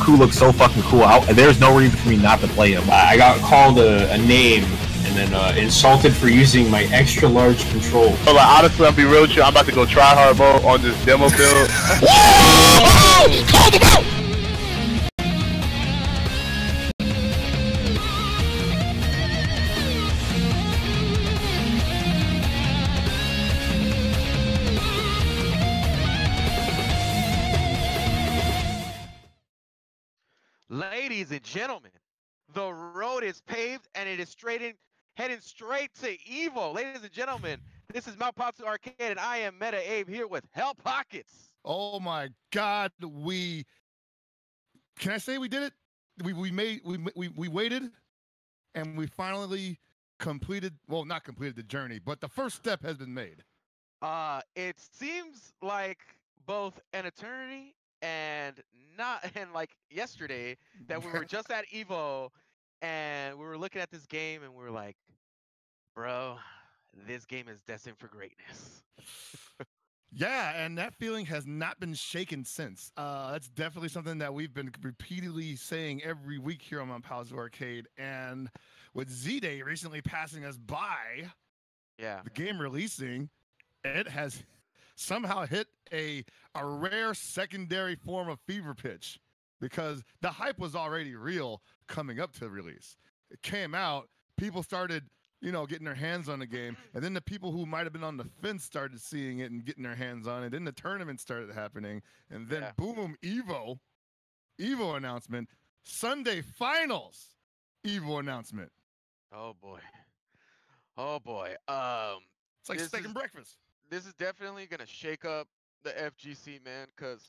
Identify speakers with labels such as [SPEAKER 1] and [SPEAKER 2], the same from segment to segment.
[SPEAKER 1] Deku looks so fucking cool. There's no reason for me not to play him.
[SPEAKER 2] I got called a name and then insulted for using my extra large control.
[SPEAKER 3] So like honestly, I'll be real with you. I'm about to go try hard mode on this demo build. Call them out!
[SPEAKER 4] Ladies and gentlemen, the road is paved and it is heading straight to Evo. Ladies and gentlemen, this is Paozu Arcade and I am Meta Abe here with Hell Pockets.
[SPEAKER 5] Oh my God, can I say we did it? We waited and we finally completed, well, not completed the journey, but the first step has been made.
[SPEAKER 4] It seems like both an eternity and like yesterday that we were just at Evo and we were looking at this game and we were like, bro, this game is destined for greatness.
[SPEAKER 5] Yeah, and that feeling has not been shaken since. That's definitely something that we've been repeatedly saying every week here on Paozu Arcade. And with Z-Day recently passing us by,
[SPEAKER 4] yeah,
[SPEAKER 5] the game releasing, it has somehow hit a rare secondary form of fever pitch because the hype was already real coming up to release. It came out, people started, getting their hands on the game, and then the people who might have been on the fence started seeing it and getting their hands on it. Then the tournament started happening, and then boom, Evo announcement, Sunday finals, Evo announcement.
[SPEAKER 4] Oh boy.
[SPEAKER 5] It's like steak and breakfast.
[SPEAKER 4] This is definitely gonna shake up the FGC, man, because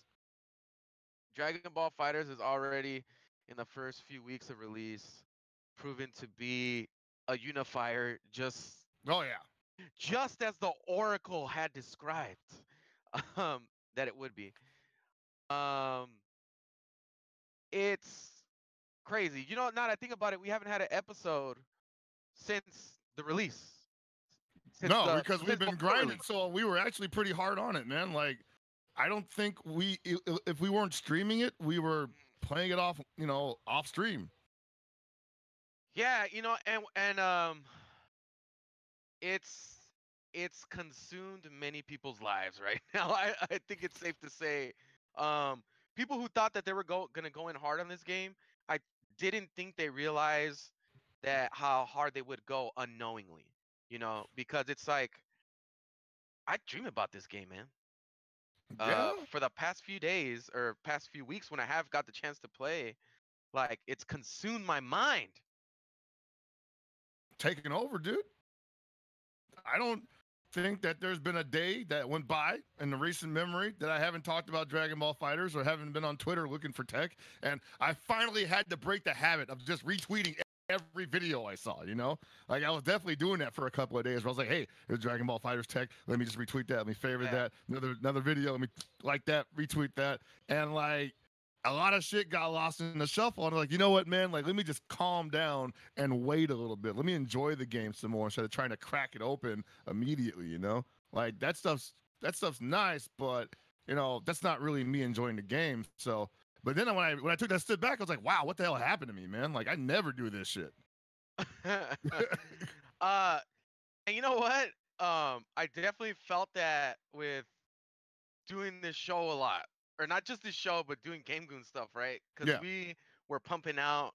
[SPEAKER 4] Dragon Ball FighterZ is already in the first few weeks of release proven to be a unifier, just as the Oracle had described that it would be. It's crazy. Now that I think about it, we haven't had an episode since the release.
[SPEAKER 5] Because we've been grinding, so we were actually pretty hard on it, man. Like, I don't think if we weren't streaming it, we were playing it off, off stream.
[SPEAKER 4] Yeah, and it's consumed many people's lives right now. I think it's safe to say, people who thought that they were gonna go in hard on this game, I didn't think they realized that how hard they would go unknowingly. Because it's like, I dream about this game, man. For the past few days or past few weeks when I have got the chance to play, like, it's consumed my mind.
[SPEAKER 5] Taking over, dude. I don't think that there's been a day that went by in the recent memory that I haven't talked about Dragon Ball FighterZ or haven't been on Twitter looking for tech. And I finally had to break the habit of just retweeting every video I saw, Like, I was definitely doing that for a couple of days where I was like, hey, there's Dragon Ball FighterZ tech. Let me just retweet that. Let me favorite that. Another video. Let me like that, retweet that. And like, a lot of shit got lost in the shuffle. And I'm like, you know what, man? Like, let me just calm down and wait a little bit. Let me enjoy the game some more instead of trying to crack it open immediately, Like, that stuff's nice, but, that's not really me enjoying the game. So, but then when I took that step back, I was like, wow, what the hell happened to me, man? Like, I never do this shit.
[SPEAKER 4] And you know what? I definitely felt that with doing this show a lot. Or not just this show, but doing Game Goon stuff, right? Because we were pumping out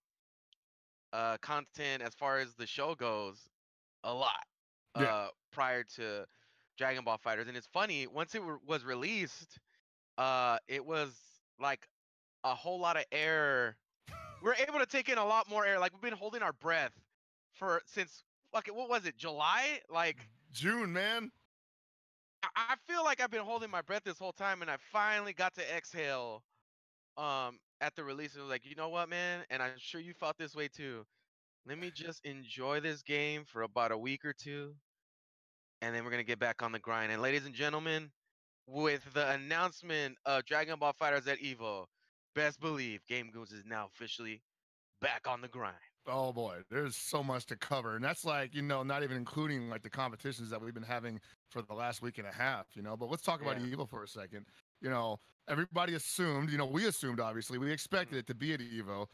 [SPEAKER 4] content as far as the show goes a lot prior to Dragon Ball FighterZ. And it's funny, once it was released, it was like a whole lot of air. We're able to take in a lot more air. Like, we've been holding our breath since what was it, July? Like
[SPEAKER 5] June, man.
[SPEAKER 4] I feel like I've been holding my breath this whole time, and I finally got to exhale at the release. And I was like, you know what, man? And I'm sure you felt this way too. Let me just enjoy this game for about a week or two, and then we're gonna get back on the grind. And ladies and gentlemen, with the announcement of Dragon Ball FighterZ at Evo, best believe Game Goons is now officially back on the grind.
[SPEAKER 5] Oh boy, there's so much to cover, and that's like, not even including like the competitions that we've been having for the last week and a half, But let's talk about Evo for a second. everybody assumed, we assumed, obviously, we expected it to be at Evo.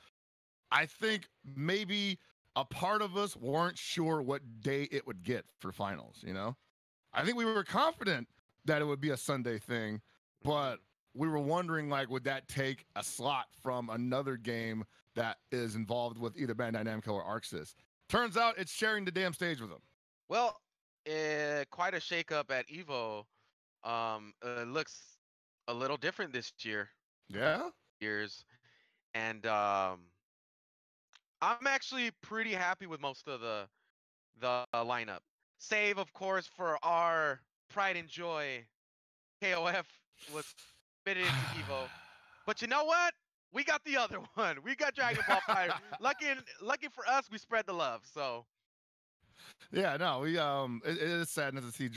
[SPEAKER 5] I think maybe a part of us weren't sure what day it would get for finals, I think we were confident that it would be a Sunday thing, but we were wondering, would that take a slot from another game that is involved with either Bandai Namco or ArcSys? Turns out it's sharing the damn stage with them.
[SPEAKER 4] Well, quite a shakeup at Evo. It looks a little different this year.
[SPEAKER 5] Yeah?
[SPEAKER 4] Years. And I'm actually pretty happy with most of the lineup. Save, of course, for our pride and joy, KOF was fitted into Evo. But you know what? We got the other one. We got Dragon Ball Fighter. Lucky for us, we spread the love. So.
[SPEAKER 5] Yeah, no, it is sadness to see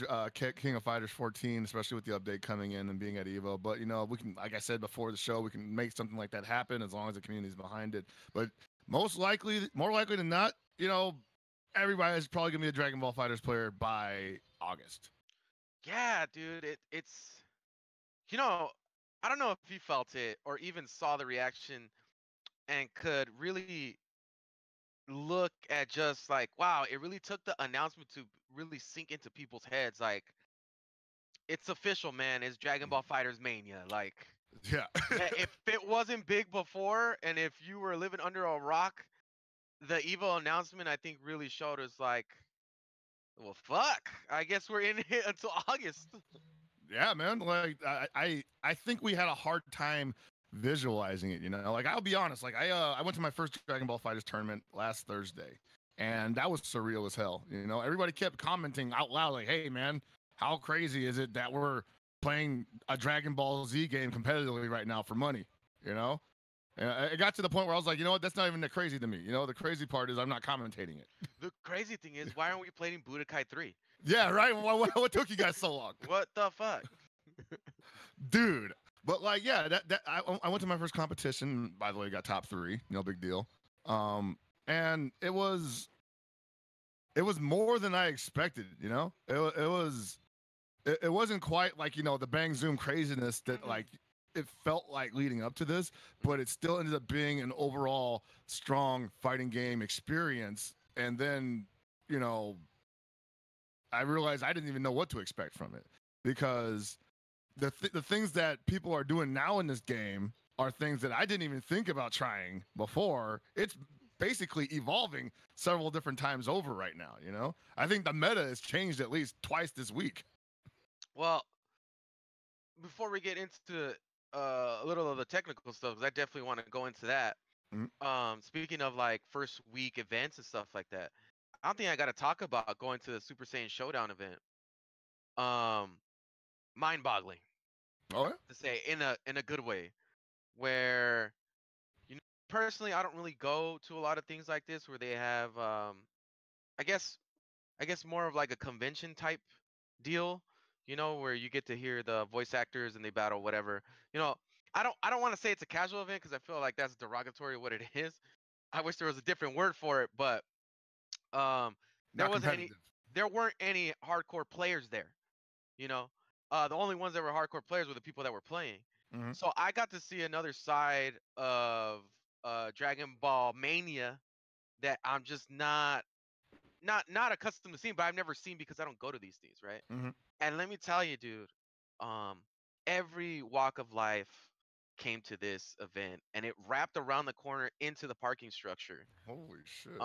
[SPEAKER 5] King of Fighters 14, especially with the update coming in and being at Evo. But we can, like I said before the show, we can make something like that happen as long as the community's behind it. But more likely than not, everybody is probably gonna be a Dragon Ball Fighters player by August.
[SPEAKER 4] Yeah, dude, it's I don't know if you felt it or even saw the reaction and could really look at just wow, it really took the announcement to really sink into people's heads. It's official, man. It's Dragon Ball Fighters Mania.
[SPEAKER 5] Yeah.
[SPEAKER 4] If it wasn't big before, and if you were living under a rock, the Evo announcement, I think, really showed us well, fuck. I guess we're in it until August.
[SPEAKER 5] Yeah, man. I think we had a hard time visualizing it. I'll be honest. I went to my first Dragon Ball Fighters tournament last Thursday, and that was surreal as hell. Everybody kept commenting out loud, "Hey, man, how crazy is it that we're playing a Dragon Ball Z game competitively right now for money?" And it got to the point where I was like, you know what? That's not even that crazy to me. The crazy part is I'm not commentating it.
[SPEAKER 4] The crazy thing is, why aren't we playing Budokai 3?
[SPEAKER 5] Yeah, right. What took you guys so long?
[SPEAKER 4] What the fuck,
[SPEAKER 5] dude? But I went to my first competition. By the way, got top 3. No big deal. And it was more than I expected. It wasn't quite like the bang zoom craziness that it felt like leading up to this, but it still ended up being an overall strong fighting game experience. And then, I realized I didn't even know what to expect from it, because the things that people are doing now in this game are things that I didn't even think about trying before. It's basically evolving several different times over right now. I think the meta has changed at least twice this week.
[SPEAKER 4] Well, before we get into a little of the technical stuff, 'cause I definitely want to go into that. Speaking of first week events and stuff like that, I don't think I got to talk about going to the Super Saiyan Showdown event. Mind-boggling.
[SPEAKER 5] Oh, yeah?
[SPEAKER 4] To say in a good way, where personally I don't really go to a lot of things like this where they have I guess more of a convention type deal, where you get to hear the voice actors and they battle whatever. I don't want to say it's a casual event because I feel like that's derogatory what it is. I wish there was a different word for it, but there weren't any hardcore players there. The only ones that were hardcore players were the people that were playing. So I got to see another side of Dragon Ball Mania that I'm just not accustomed to seeing, but I've never seen because I don't go to these things, right? And let me tell you, dude, every walk of life came to this event, and it wrapped around the corner into the parking structure.
[SPEAKER 5] Holy shit.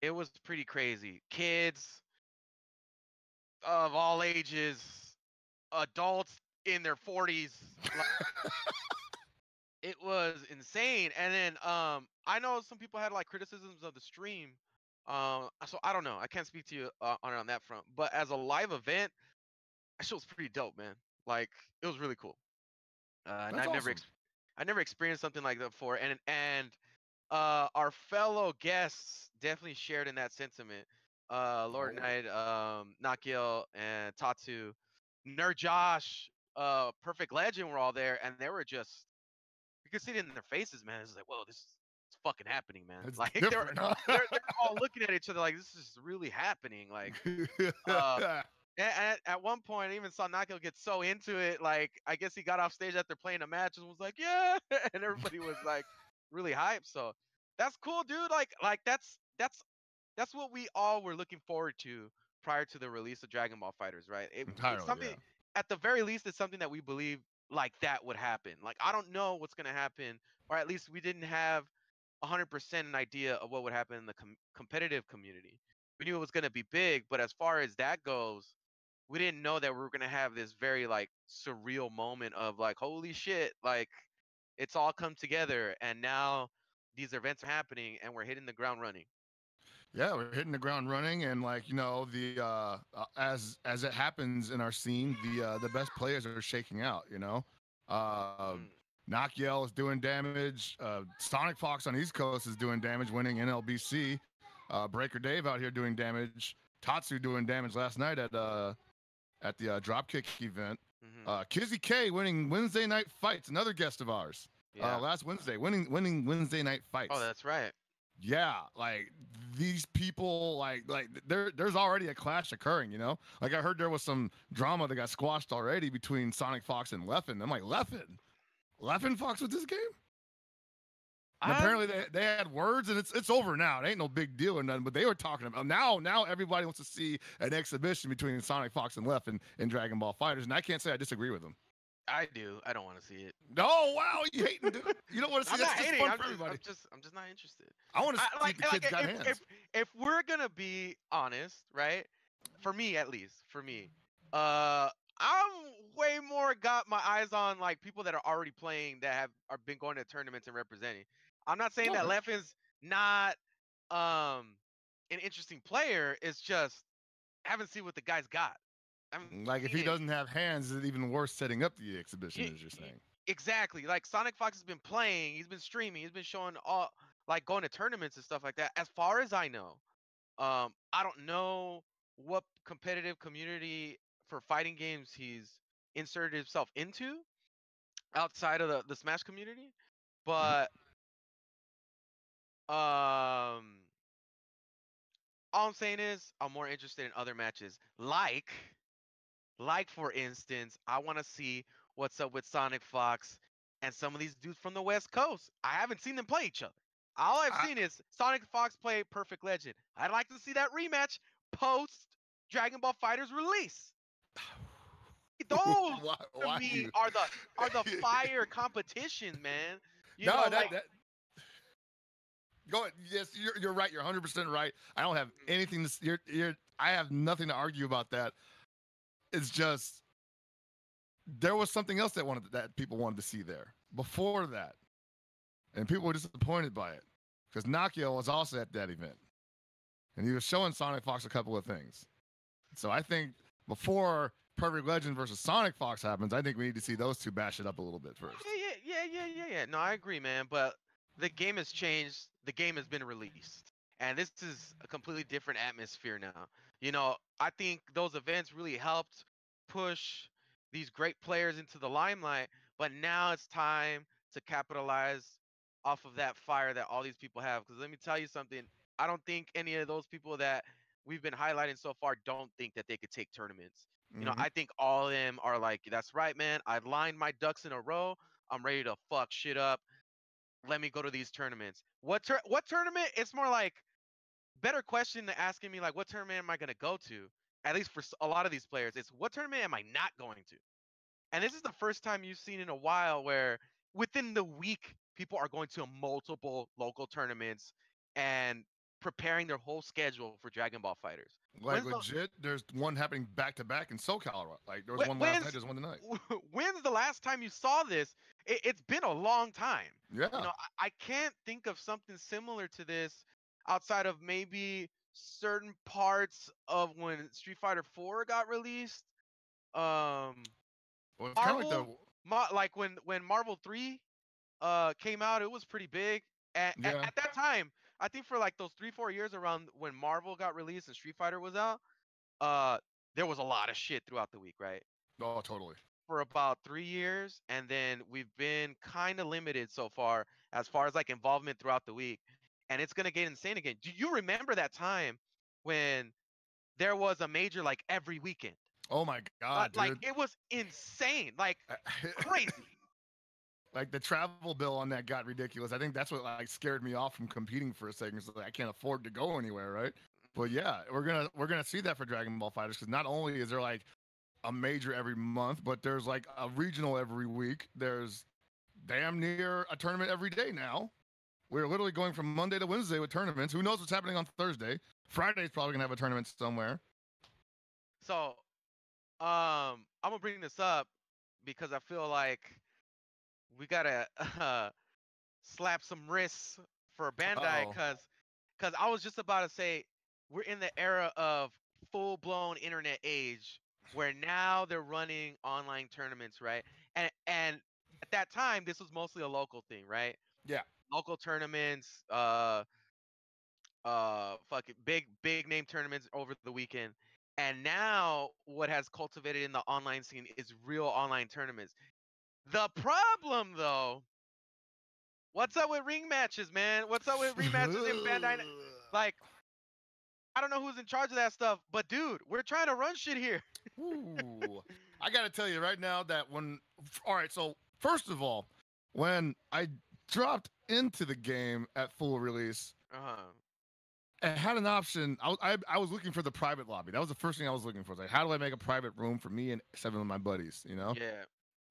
[SPEAKER 4] It was pretty crazy. Kids of all ages, adults in their 40s. It was insane. And then I know some people had criticisms of the stream. So I don't know. I can't speak to you on that front. But as a live event, that shit was pretty dope, man. It was really cool. And
[SPEAKER 5] That's awesome.
[SPEAKER 4] I never experienced something like that before. And our fellow guests definitely shared in that sentiment. Lord Knight, Nakiel, and Tatsu, Nerd Josh, Perfect Legend were all there, and they were just, you could see it in their faces, man. It's whoa, this is fucking happening, man.
[SPEAKER 5] It's
[SPEAKER 4] they're
[SPEAKER 5] different, huh?
[SPEAKER 4] they're all looking at each other this is really happening. At one point, I even saw Nakio get so into it. Like, I guess he got off stage after playing a match and was like, "Yeah," and everybody was like, really hyped. So that's cool, dude. Like that's what we all were looking forward to prior to the release of Dragon Ball Fighters, right? It's
[SPEAKER 5] Entirely,
[SPEAKER 4] something,
[SPEAKER 5] yeah.
[SPEAKER 4] at the very least, it's something that we believe like that would happen. Like, I don't know what's gonna happen, or at least we didn't have 100% an idea of what would happen in the competitive community. We knew it was gonna be big, but as far as that goes, we didn't know that we were gonna have this very like surreal moment of like, holy shit, like it's all come together, and now these events are happening, and we're hitting the ground running.
[SPEAKER 5] Yeah, we're hitting the ground running, and like the as it happens in our scene, the best players are shaking out.
[SPEAKER 4] Mm.
[SPEAKER 5] Nakiel is doing damage. Sonic Fox on East Coast is doing damage, winning NLBC. Breaker Dave out here doing damage. Tatsu doing damage last night at the Dropkick event.
[SPEAKER 4] Hmm.
[SPEAKER 5] Kizzy K winning Wednesday night fights, another guest of ours.
[SPEAKER 4] Yeah.
[SPEAKER 5] Last Wednesday, winning Wednesday night fights.
[SPEAKER 4] Oh, that's right.
[SPEAKER 5] Yeah, like these people, like there's already a clash occurring. Like I heard there was some drama that got squashed already between Sonic Fox and Leffen. I'm like, Leffen Fox with this game? And apparently they had words, and it's over now. It ain't no big deal or nothing. But they were talking about now everybody wants to see an exhibition between Sonic Fox and Leffen in Dragon Ball Fighters, and I can't say I disagree with them.
[SPEAKER 4] I do. I don't want to see it.
[SPEAKER 5] No, wow, you hating, dude. You don't want to see
[SPEAKER 4] I'm
[SPEAKER 5] that's
[SPEAKER 4] not
[SPEAKER 5] just
[SPEAKER 4] hating.
[SPEAKER 5] fun for everybody.
[SPEAKER 4] I'm just not interested.
[SPEAKER 5] I want to see
[SPEAKER 4] Like,
[SPEAKER 5] if the kids got hands.
[SPEAKER 4] if we're gonna be honest, right? For me, at least, I'm way more got my eyes on like people that are already playing, that are been going to tournaments and representing. I'm not saying that
[SPEAKER 5] Okay.
[SPEAKER 4] Leffen's not an interesting player. It's just I haven't seen what the guy's got. I haven't
[SPEAKER 5] Like if
[SPEAKER 4] seen
[SPEAKER 5] he
[SPEAKER 4] it.
[SPEAKER 5] doesn't have hands, is it even worse setting up the exhibition,
[SPEAKER 4] Y-
[SPEAKER 5] as you're
[SPEAKER 4] y-
[SPEAKER 5] saying?
[SPEAKER 4] Exactly. Like Sonic Fox has been playing, he's been streaming, he's been showing all like going to tournaments and stuff like that. As far as I know, I don't know what competitive community for fighting games he's inserted himself into outside of the Smash community,
[SPEAKER 5] Mhm.
[SPEAKER 4] but all I'm saying is I'm more interested in other matches, like for instance, I want to see what's up with Sonic Fox and some of these dudes from the West Coast. I haven't seen them play each other. All I've
[SPEAKER 5] I,
[SPEAKER 4] seen is Sonic Fox play Perfect Legend. I'd like to see that rematch post Dragon Ball Fighters release. Those to
[SPEAKER 5] why
[SPEAKER 4] me
[SPEAKER 5] you?
[SPEAKER 4] are the fire competition, man. You
[SPEAKER 5] No,
[SPEAKER 4] know, like
[SPEAKER 5] that go ahead. Yes, you're right. You're 100% right. I don't have anything to. I have nothing to argue about that. It's just there was something else that people wanted to see there before that, and people were disappointed by it because Nakio was also at that event, and he was showing Sonic Fox a couple of things. So I think before Perfect Legend versus Sonic Fox happens, I think we need to see those two bash it up a little bit first.
[SPEAKER 4] yeah. No, I agree, man. But the game has changed. The game has been released, and this is a completely different atmosphere now. You know, I think those events really helped push these great players into the limelight. But now it's time to capitalize off of that fire that all these people have. Because let me tell you something. I don't think any of those people that we've been highlighting so far don't think that they could take tournaments. You know,
[SPEAKER 5] Mm-hmm.
[SPEAKER 4] I think all of them are like, that's right, man. I lined my ducks in a row. I'm ready to fuck shit up. Let me go to these tournaments. What tournament? It's more like better question than asking me like what tournament am I gonna go to? At least for a lot of these players, it's what tournament am I not going to? And this is the first time you've seen in a while where within the week people are going to multiple local tournaments and preparing their whole schedule for Dragon Ball Fighters.
[SPEAKER 5] Like
[SPEAKER 4] When's the
[SPEAKER 5] legit, there's one happening back to back in SoCal. Like there was
[SPEAKER 4] Wh-
[SPEAKER 5] one last night.
[SPEAKER 4] When's
[SPEAKER 5] There's one tonight.
[SPEAKER 4] when's the last time you saw this? It's been a long time. You
[SPEAKER 5] Yeah.
[SPEAKER 4] know, I can't think of something similar to this outside of maybe certain parts of when Street Fighter 4 got released. Um,
[SPEAKER 5] Well, it's kind of like the
[SPEAKER 4] Marvel, like when Marvel 3 came out, it was pretty big.
[SPEAKER 5] yeah.
[SPEAKER 4] At that time, I think for like those 3-4 years around when Marvel got released and Street Fighter was out, uh, there was a lot of shit throughout the week, right?
[SPEAKER 5] Oh, totally.
[SPEAKER 4] For about 3 years, and then we've been kind of limited so far as like involvement throughout the week, and it's gonna get insane again. Do you remember that time when there was a major like every weekend?
[SPEAKER 5] Oh my god,
[SPEAKER 4] Like
[SPEAKER 5] dude!
[SPEAKER 4] it was insane, like crazy.
[SPEAKER 5] Like the travel bill on that got ridiculous. I think that's what like scared me off from competing for a second. So like, I can't afford to go anywhere, right? But yeah, we're gonna see that for Dragon Ball Fighters because not only is there like a major every month, but there's like a regional every week. There's damn near a tournament every day now. We're literally going from Monday to Wednesday with tournaments. Who knows what's happening on Thursday? Friday's probably gonna have a tournament somewhere.
[SPEAKER 4] So I'm gonna bring this up because I feel like we gotta slap some wrists for Bandai
[SPEAKER 5] Uh-oh.
[SPEAKER 4] because I was just about to say we're in the era of full blown internet age where now they're running online tournaments, right? And at that time this was mostly a local thing, right?
[SPEAKER 5] Yeah.
[SPEAKER 4] Local tournaments, fucking big name tournaments over the weekend. And now what has cultivated in the online scene is real online tournaments. The problem though, what's up with ring matches, man? What's up with rematches in Bandai? Like, I don't know who's in charge of that stuff, but dude, we're trying to run shit here.
[SPEAKER 5] Ooh. I got to tell you right now that all right, so first of all, when I dropped into the game at full release,
[SPEAKER 4] Uh-huh.
[SPEAKER 5] I had an option. I was looking for the private lobby. That was the first thing I was looking for. I was like, how do I make a private room for me and 7 of my buddies, you know?
[SPEAKER 4] Yeah.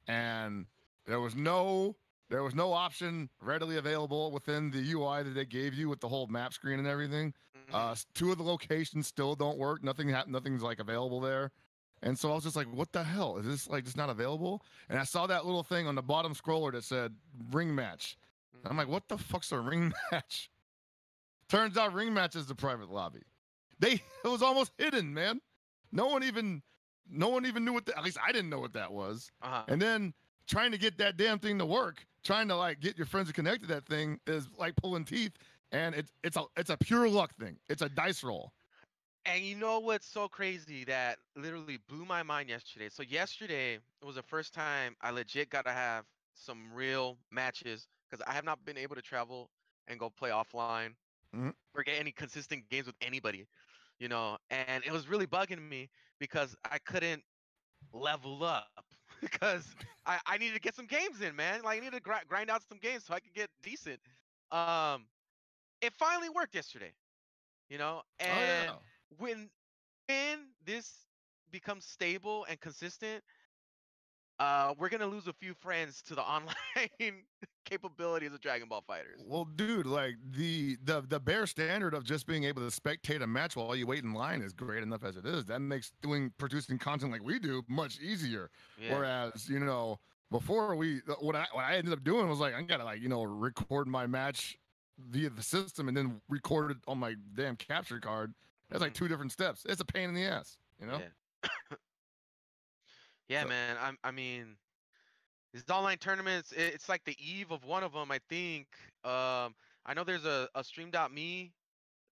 [SPEAKER 5] And there was no option readily available within the UI that they gave you with the whole map screen and everything.
[SPEAKER 4] Mhm.
[SPEAKER 5] 2 of the locations still don't work. Nothing's like available there. And so I was just like, what the hell? Is this like just not available? And I saw that little thing on the bottom scroller that said ring match. And I'm like, what the fuck's a ring match? Turns out ring match is the private lobby. It was almost hidden, man. No one even knew at least I didn't know what that was.
[SPEAKER 4] Uh-huh.
[SPEAKER 5] And then trying to get that damn thing to work, trying to like get your friends to connect to that thing is like pulling teeth. And it's a pure luck thing. It's a dice roll.
[SPEAKER 4] And you know what's so crazy that literally blew my mind yesterday? So yesterday was the first time I legit got to have some real matches because I have not been able to travel and go play offline
[SPEAKER 5] Mhm.
[SPEAKER 4] or get any consistent games with anybody, you know. And it was really bugging me because I couldn't level up because I needed to get some games in, man. Like I needed to grind out some games so I could get decent. Um, it finally worked yesterday, you know,
[SPEAKER 5] Oh
[SPEAKER 4] and
[SPEAKER 5] yeah.
[SPEAKER 4] when this becomes stable and consistent, we're gonna lose a few friends to the online capabilities of Dragon Ball Fighters.
[SPEAKER 5] Well, dude, like the bare standard of just being able to spectate a match while you wait in line is great enough as it is. That makes producing content like we do much easier.
[SPEAKER 4] Yeah.
[SPEAKER 5] Whereas, before what I ended up doing was like I gotta like, record my match via the system and then record it on my damn capture card. That's like
[SPEAKER 4] Mhm.
[SPEAKER 5] 2 different steps. It's a pain in the ass, you know?
[SPEAKER 4] Yeah. Yeah,
[SPEAKER 5] So
[SPEAKER 4] man. I mean, these online tournaments, it's like the eve of one of them, I think. I know there's a Stream.me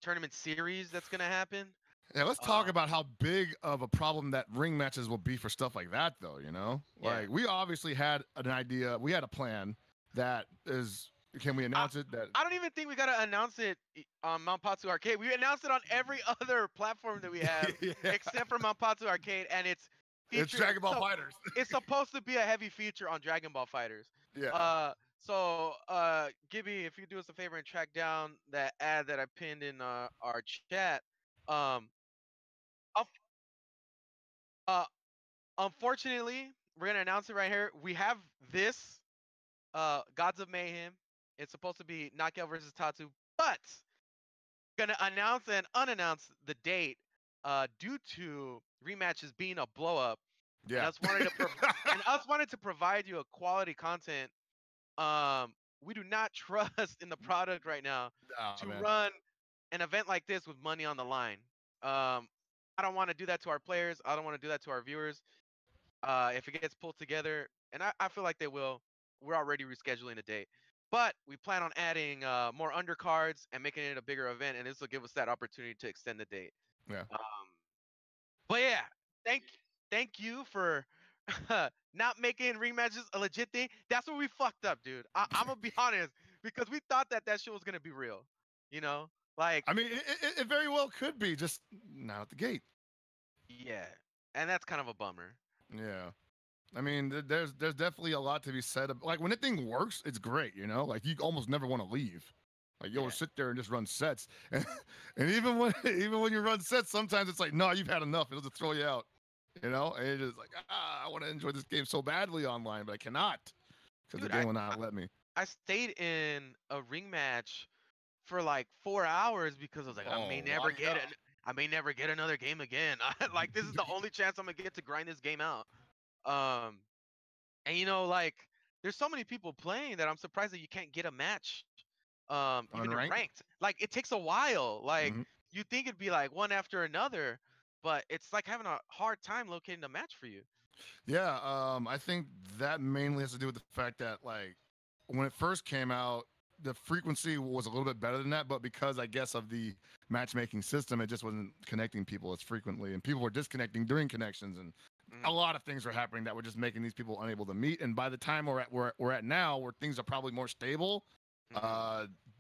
[SPEAKER 4] tournament series that's gonna happen.
[SPEAKER 5] yeah, let's talk
[SPEAKER 4] Um,
[SPEAKER 5] about how big of a problem that ring matches will be for stuff like that, though.
[SPEAKER 4] yeah.
[SPEAKER 5] Like we obviously had an idea, we had a plan that is. Can we
[SPEAKER 4] I,
[SPEAKER 5] announce it? That
[SPEAKER 4] I don't even think we gotta announce it on Mount Patsu Arcade. We announced it on every other platform that we have,
[SPEAKER 5] yeah,
[SPEAKER 4] except for Mount Patsu Arcade, and it's
[SPEAKER 5] it's
[SPEAKER 4] featured.
[SPEAKER 5] Dragon Ball Fighters.
[SPEAKER 4] It's supposed to be a heavy feature on Dragon Ball Fighters.
[SPEAKER 5] Yeah,
[SPEAKER 4] Gibby, if you do us a favor and track down that ad that I pinned in our chat. Um, up- uh, Unfortunately, we're gonna announce it right here. We have this Gods of Mayhem. It's supposed to be Knockout versus Tatsu, but gonna announce and unannounce the date due to rematches being a blow up and
[SPEAKER 5] yeah.
[SPEAKER 4] us wanted to provide you a quality content. We do not trust in the product right now
[SPEAKER 5] Oh,
[SPEAKER 4] to
[SPEAKER 5] man.
[SPEAKER 4] run an event like this with money on the line. I don't want to do that to our players. I don't want to do that to our viewers. If it gets pulled together, and I feel like they will, we're already rescheduling a date. But we plan on adding more undercards and making it a bigger event, and this will give us that opportunity to extend the date.
[SPEAKER 5] Yeah.
[SPEAKER 4] But yeah, thank thank you for not making rematches a legit thing. That's where we fucked up, dude. I'm gonna be honest because we thought that shit was gonna be real. You know, like
[SPEAKER 5] I mean, it very well could be, just not at the gate.
[SPEAKER 4] yeah. and that's kind of a bummer.
[SPEAKER 5] Yeah. I mean, there's definitely a lot to be said. Like when the thing works, it's great. You know, like you almost never want to leave. Like you'll
[SPEAKER 4] Yeah.
[SPEAKER 5] sit there and just run sets, and even when you run sets, sometimes it's like, no, you've had enough. It'll just throw you out. You know, and it's just like, I want to enjoy this game so badly online, but I cannot because the
[SPEAKER 4] Dude,
[SPEAKER 5] game will not let me.
[SPEAKER 4] I stayed in a ring match for like 4 hours because I was like,
[SPEAKER 5] Oh, la-di-da.
[SPEAKER 4] I may never get another game again. Like this is the only chance I'm gonna get to grind this game out. Um, and like there's so many people playing that I'm surprised that you can't get a match. Even in
[SPEAKER 5] Unranked?
[SPEAKER 4] ranked, like it takes a while. Like
[SPEAKER 5] Mhm.
[SPEAKER 4] you think it'd be like one after another, but it's like having a hard time locating a match for you.
[SPEAKER 5] Yeah, I think that mainly has to do with the fact that like when it first came out, the frequency was a little bit better than that, but because I guess of the matchmaking system, it just wasn't connecting people as frequently, and people were disconnecting during connections, and a
[SPEAKER 4] Mm,
[SPEAKER 5] lot of things were happening that were just making these people unable to meet. And by the time we're at now, where things are probably more stable,
[SPEAKER 4] mhm.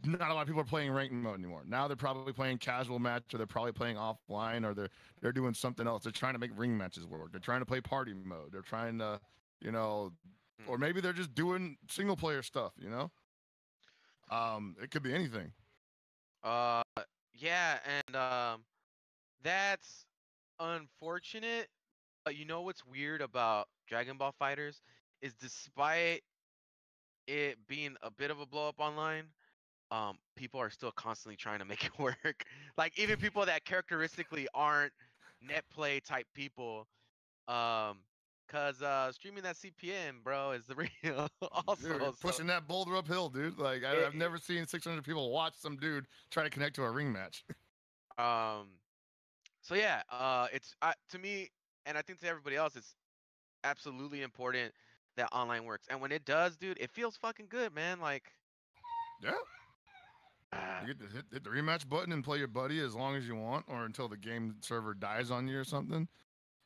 [SPEAKER 5] not a lot of people are playing ranked mode anymore. Now they're probably playing casual match, or they're probably playing offline, or they're doing something else. They're trying to make ring matches work. They're trying to play party mode. They're trying to, you know, or
[SPEAKER 4] Mm.
[SPEAKER 5] maybe they're just doing single player stuff. You know, it could be anything.
[SPEAKER 4] Uh, yeah, and that's unfortunate. But you know what's weird about Dragon Ball Fighters is despite it being a bit of a blow up online, people are still constantly trying to make it work. Like even people that characteristically aren't net play type people, um, cause streaming that CPM, bro, is the real
[SPEAKER 5] You're
[SPEAKER 4] also. So
[SPEAKER 5] pushing that boulder uphill, dude. Like I've
[SPEAKER 4] it,
[SPEAKER 5] never seen 600 people watch some dude try to connect to a ring match.
[SPEAKER 4] um, so yeah, it's to me, and I think to everybody else, it's absolutely important that online works. And when it does, dude, it feels fucking good, man. Like,
[SPEAKER 5] Yeah.
[SPEAKER 4] uh,
[SPEAKER 5] You get to hit the rematch button and play your buddy as long as you want, or until the game server dies on you or something.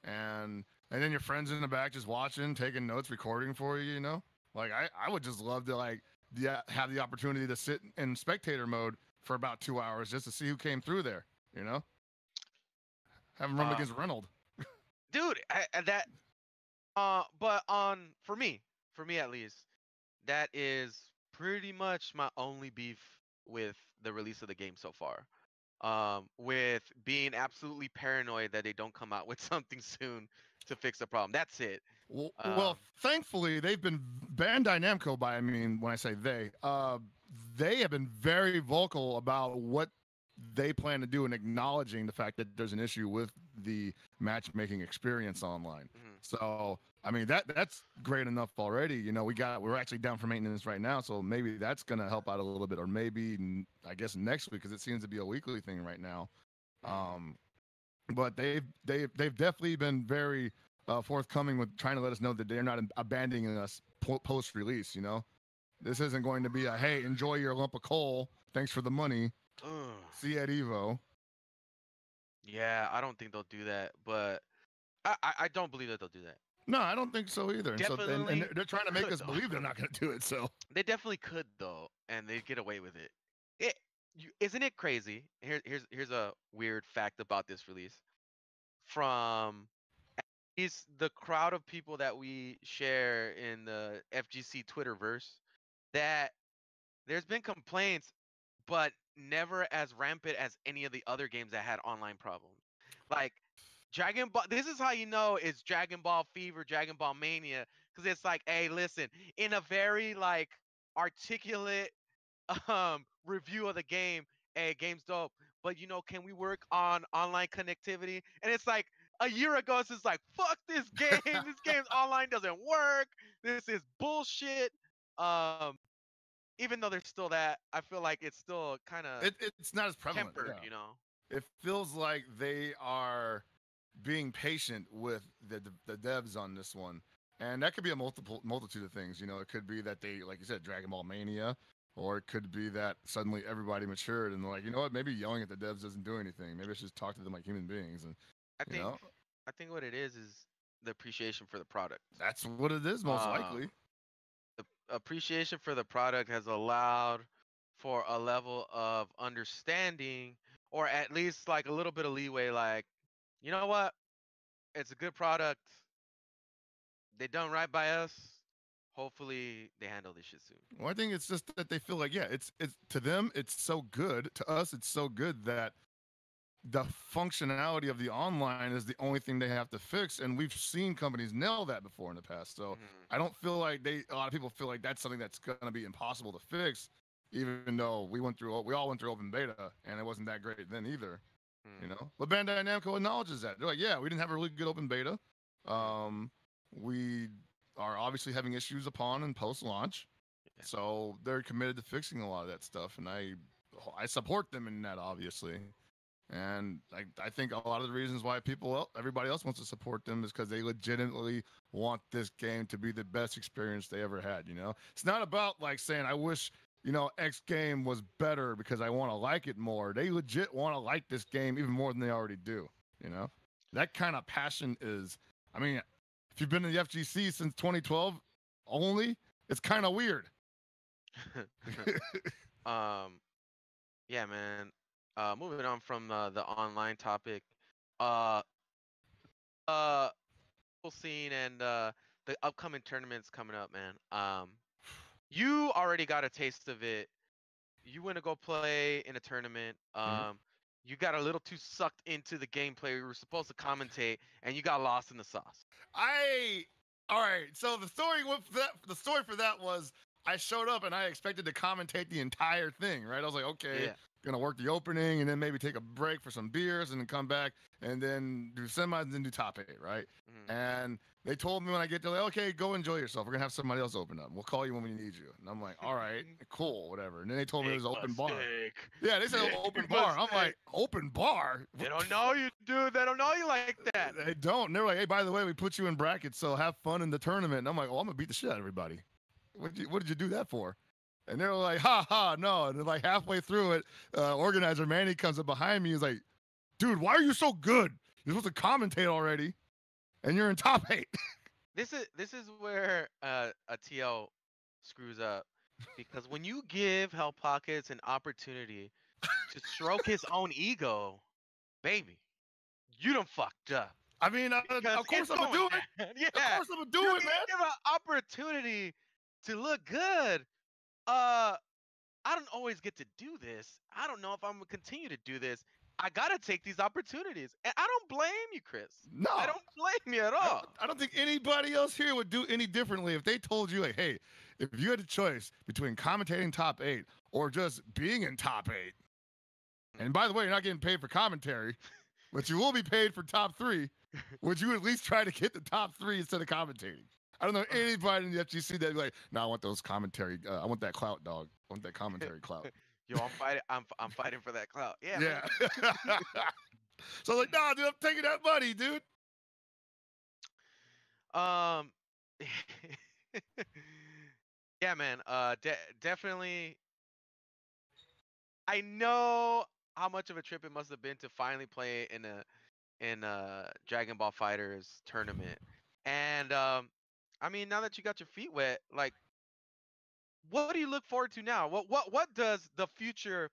[SPEAKER 5] And then your friends in the back just watching, taking notes, recording for you. You know, like I would just love to like have the opportunity to sit in spectator mode for about 2 hours just to see who came through there. You know, have him run
[SPEAKER 4] uh,
[SPEAKER 5] against Reynolds.
[SPEAKER 4] dude, that but for me at least, that is pretty much my only beef with the release of the game so far. With being absolutely paranoid that they don't come out with something soon to fix the problem. That's it.
[SPEAKER 5] Well, thankfully they've been Bandai Namco. By I mean when I say they have been very vocal about what they plan to do and acknowledging the fact that there's an issue with the matchmaking experience online.
[SPEAKER 4] Mhm.
[SPEAKER 5] So I mean that's great enough already. You know, we're actually down for maintenance right now, so maybe that's gonna help out a little bit, or maybe I guess next week because it seems to be a weekly thing right now.
[SPEAKER 4] Mhm.
[SPEAKER 5] Um, but they've definitely been very forthcoming with trying to let us know that they're not abandoning us post release. You know, this isn't going to be a hey, enjoy your lump of coal, thanks for the money,
[SPEAKER 4] Ugh.
[SPEAKER 5] see you at Evo.
[SPEAKER 4] Yeah, I don't think they'll do that, but I don't believe that they'll do that.
[SPEAKER 5] No, I don't think so either. And so
[SPEAKER 4] Definitely
[SPEAKER 5] they're trying to make
[SPEAKER 4] could
[SPEAKER 5] us
[SPEAKER 4] though.
[SPEAKER 5] believe they're not going to do it. So
[SPEAKER 4] They definitely could though, and they'd get away with it. Isn't it crazy? Here's a weird fact about this release. From is the crowd of people that we share in the FGC Twitterverse that there's been complaints, but never as rampant as any of the other games that had online problems. Like Dragon Ball. This is how you know it's Dragon Ball Fever, Dragon Ball Mania, because it's like, hey, listen, in a very like articulate review of the game, hey, game's dope, but can we work on online connectivity? And it's like a year ago, it's just like, fuck this game. This game's online doesn't work. This is bullshit. Um, Even though there's still that, I feel like it's still kind of
[SPEAKER 5] it's not as prevalent.
[SPEAKER 4] tempered,
[SPEAKER 5] Yeah, it feels like they are being patient with the devs on this one, and that could be a multitude of things. You know, it could be that they, like you said, Dragon Ball Mania, or it could be that suddenly everybody matured and they're like, you know what, maybe yelling at the devs doesn't do anything. Maybe I should just talk to them like human beings, and
[SPEAKER 4] I
[SPEAKER 5] you
[SPEAKER 4] think
[SPEAKER 5] know,
[SPEAKER 4] I think what it is the appreciation for the product.
[SPEAKER 5] that's what it is most
[SPEAKER 4] Um,
[SPEAKER 5] likely.
[SPEAKER 4] the appreciation for the product has allowed for a level of understanding, or at least like a little bit of leeway. Like, you know what? It's a good product. They done right by us. Hopefully they handle this shit soon.
[SPEAKER 5] Well, I think it's just that they feel like, yeah, it's to them, it's so good. To us, it's so good that the functionality of the online is the only thing they have to fix, and we've seen companies nail that before in the past. So I don't feel like a lot of people feel like that's something that's going to be impossible to fix, we all went through open beta, and it wasn't that great then either. You know, but Bandai Namco acknowledges that. They're like, yeah, we didn't have a really good open beta. We are obviously having issues upon and post launch, so they're committed to fixing a lot of that stuff, and I support them in that, obviously. And I think a lot of the reasons why everybody else wants to support them is because they legitimately want this game to be the best experience they ever had. You know, it's not about like saying I wish, you know, X game was better because I want to like it more. They legit want to like this game even more than they already do. You know, that kind of passion is, I mean, if you've been in the FGC since 2012 only, it's kind of weird.
[SPEAKER 4] Yeah, man. Moving on from the online topic, full scene and the upcoming tournaments coming up, man. You already got a taste of it. You went to go play in a tournament. You got a little too sucked into the gameplay. You were supposed to commentate, and you got lost in the sauce.
[SPEAKER 5] All right. So the story for that was I showed up and I expected to commentate the entire thing, right? I was like, okay, gonna work the opening and then maybe take a break for some beers and then come back and then do semis and then do top 8, right? And they told me when I get there, like, okay, go enjoy yourself. We're gonna have somebody else open up. We'll call you when we need you. And I'm like, all right, cool, whatever. And then they told me it was an open bar. Yeah, they said open bar. I'm like, open bar?
[SPEAKER 4] They don't know you, dude. They don't know you like that.
[SPEAKER 5] They don't. And they're like, hey, by the way, we put you in brackets, so have fun in the tournament. And I'm like, oh, I'm gonna beat the shit out of everybody. What did you do that for? And they're like, ha ha, no. And then like halfway through it, organizer Manny comes up behind me. He's like, dude, why are you so good? You're supposed to commentate already, and you're in top 8.
[SPEAKER 4] This is where a TL screws up, because when you give Hell Pockets an opportunity to stroke his own ego, baby, you done fucked up.
[SPEAKER 5] I mean, of course I'm gonna do it.
[SPEAKER 4] Yeah,
[SPEAKER 5] of course I'm gonna do it, man.
[SPEAKER 4] Give an opportunity to look good. I don't always get to do this. I don't know if I'm gonna continue to do this. I gotta take these opportunities, and I don't blame you, Chris.
[SPEAKER 5] No,
[SPEAKER 4] I don't blame you at all.
[SPEAKER 5] I don't think anybody else here would do any differently if they told you, like, hey, if you had a choice between commentating top 8 or just being in top 8. And by the way, you're not getting paid for commentary, but you will be paid for top 3. Would you at least try to get the top 3 instead of commentating? I don't know anybody in the FGC that'd be like, no, I want those commentary. I want that clout, dog. I want that commentary clout.
[SPEAKER 4] Yo, I'm fighting for that clout. Yeah.
[SPEAKER 5] Yeah. So like, nah, dude, I'm taking that money, dude.
[SPEAKER 4] Yeah, man. Definitely. I know how much of a trip it must have been to finally play in a Dragon Ball Fighters tournament, and I mean, now that you got your feet wet, like, what do you look forward to now? What does the future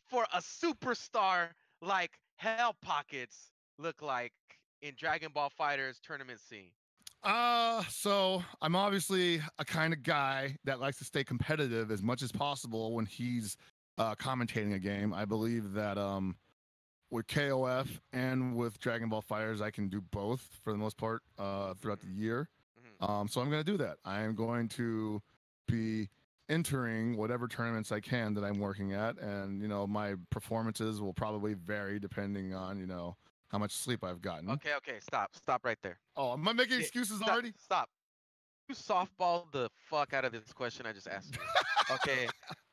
[SPEAKER 4] for a superstar like Hell Pockets look like in Dragon Ball Fighters tournament scene?
[SPEAKER 5] So I'm obviously a kind of guy that likes to stay competitive as much as possible when he's commentating a game. I believe that with KOF and with Dragon Ball Fighters, I can do both for the most part throughout the year. So I'm going to do that. I am going to be entering whatever tournaments I can that I'm working at, and you know, my performances will probably vary depending on, you know, how much sleep I've gotten.
[SPEAKER 4] Okay, stop right there.
[SPEAKER 5] Oh, am I making excuses already?
[SPEAKER 4] Stop. You softballed the fuck out of this question I just asked you. Okay,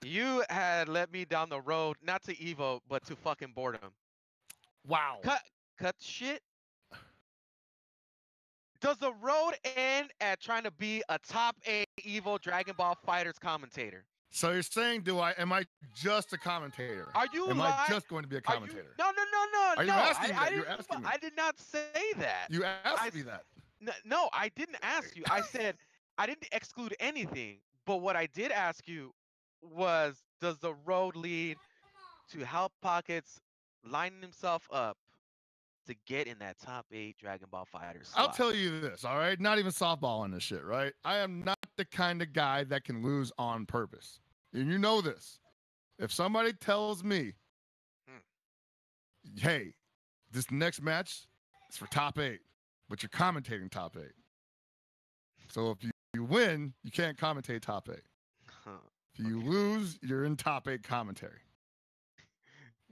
[SPEAKER 4] you had led me down the road, not to Evo, but to fucking boredom.
[SPEAKER 5] Wow.
[SPEAKER 4] Cut shit. Does the road end at trying to be a top 8 Evo Dragon Ball Fighters commentator?
[SPEAKER 5] So you're saying, am I just a commentator?
[SPEAKER 4] Are you
[SPEAKER 5] Am I just going to be a commentator?
[SPEAKER 4] No.
[SPEAKER 5] Are you asking me that? You're asking me.
[SPEAKER 4] I did not say that.
[SPEAKER 5] You asked me that.
[SPEAKER 4] No, I didn't ask you. I said I didn't exclude anything. But what I did ask you was, does the road lead to Hell Pockets lining himself up to get in that top 8 Dragon Ball Fighter slot.
[SPEAKER 5] I'll tell you this, all right? Not even softballing this shit, right? I am not the kind of guy that can lose on purpose. And you know this. If somebody tells me, hey, this next match is for top 8, but you're commentating top 8. So if you win, you can't commentate top 8. If you lose, you're in top 8 commentary.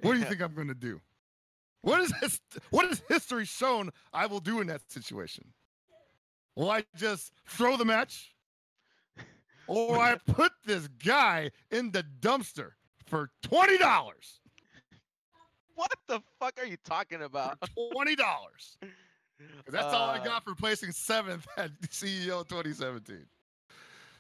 [SPEAKER 5] What do you think I'm going to do? What has history shown I will do in that situation? Will I just throw the match? Or will I put this guy in the dumpster for $20?
[SPEAKER 4] What the fuck are you talking about?
[SPEAKER 5] $20. That's all I got for placing 7th at CEO 2017.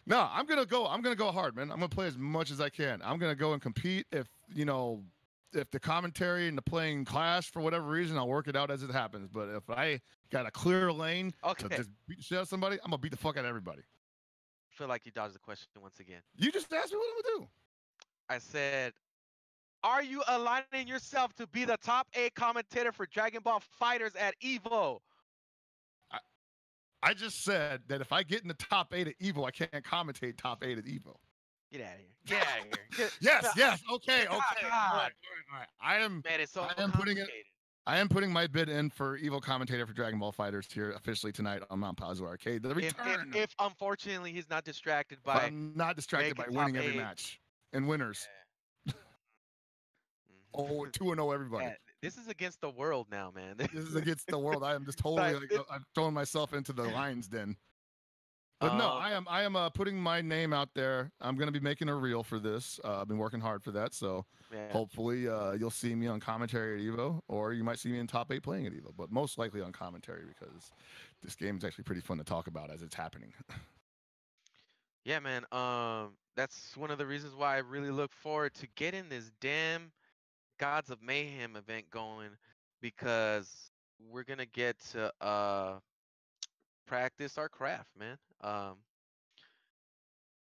[SPEAKER 5] No, I'm gonna go hard, man. I'm gonna play as much as I can. I'm gonna go and compete. If the commentary and the playing clash for whatever reason, I'll work it out as it happens. But if I got a clear lane to just beat the shit out of somebody, I'm gonna beat the fuck out of everybody.
[SPEAKER 4] I feel like you dodged the question once again.
[SPEAKER 5] You just asked me what I'm gonna do.
[SPEAKER 4] I said, are you aligning yourself to be the top 8 commentator for Dragon Ball Fighters at EVO?
[SPEAKER 5] I just said that if I get in the top 8 at EVO, I can't commentate top 8 at EVO.
[SPEAKER 4] Get out of here. Get out of here.
[SPEAKER 5] Yes. Okay. All right. I am putting my bid in for EVO commentator for Dragon Ball Fighters here officially tonight on Mount Paozu Arcade. The return.
[SPEAKER 4] If unfortunately he's not distracted by.
[SPEAKER 5] I'm not distracted by winning every match and winners.
[SPEAKER 4] Yeah.
[SPEAKER 5] Oh, 2-0 everybody.
[SPEAKER 4] Yeah, this is against the world now, man.
[SPEAKER 5] This is against the world. I am just totally I'm throwing myself into the lion's den. But no, I am putting my name out there. I'm going to be making a reel for this. I've been working hard for that. So hopefully you'll see me on commentary at EVO, or you might see me in top 8 playing at EVO, but most likely on commentary because this game is actually pretty fun to talk about as it's happening.
[SPEAKER 4] Yeah, man. That's one of the reasons why I really look forward to getting this damn Gods of Mayhem event going, because we're gonna get to practice our craft, man.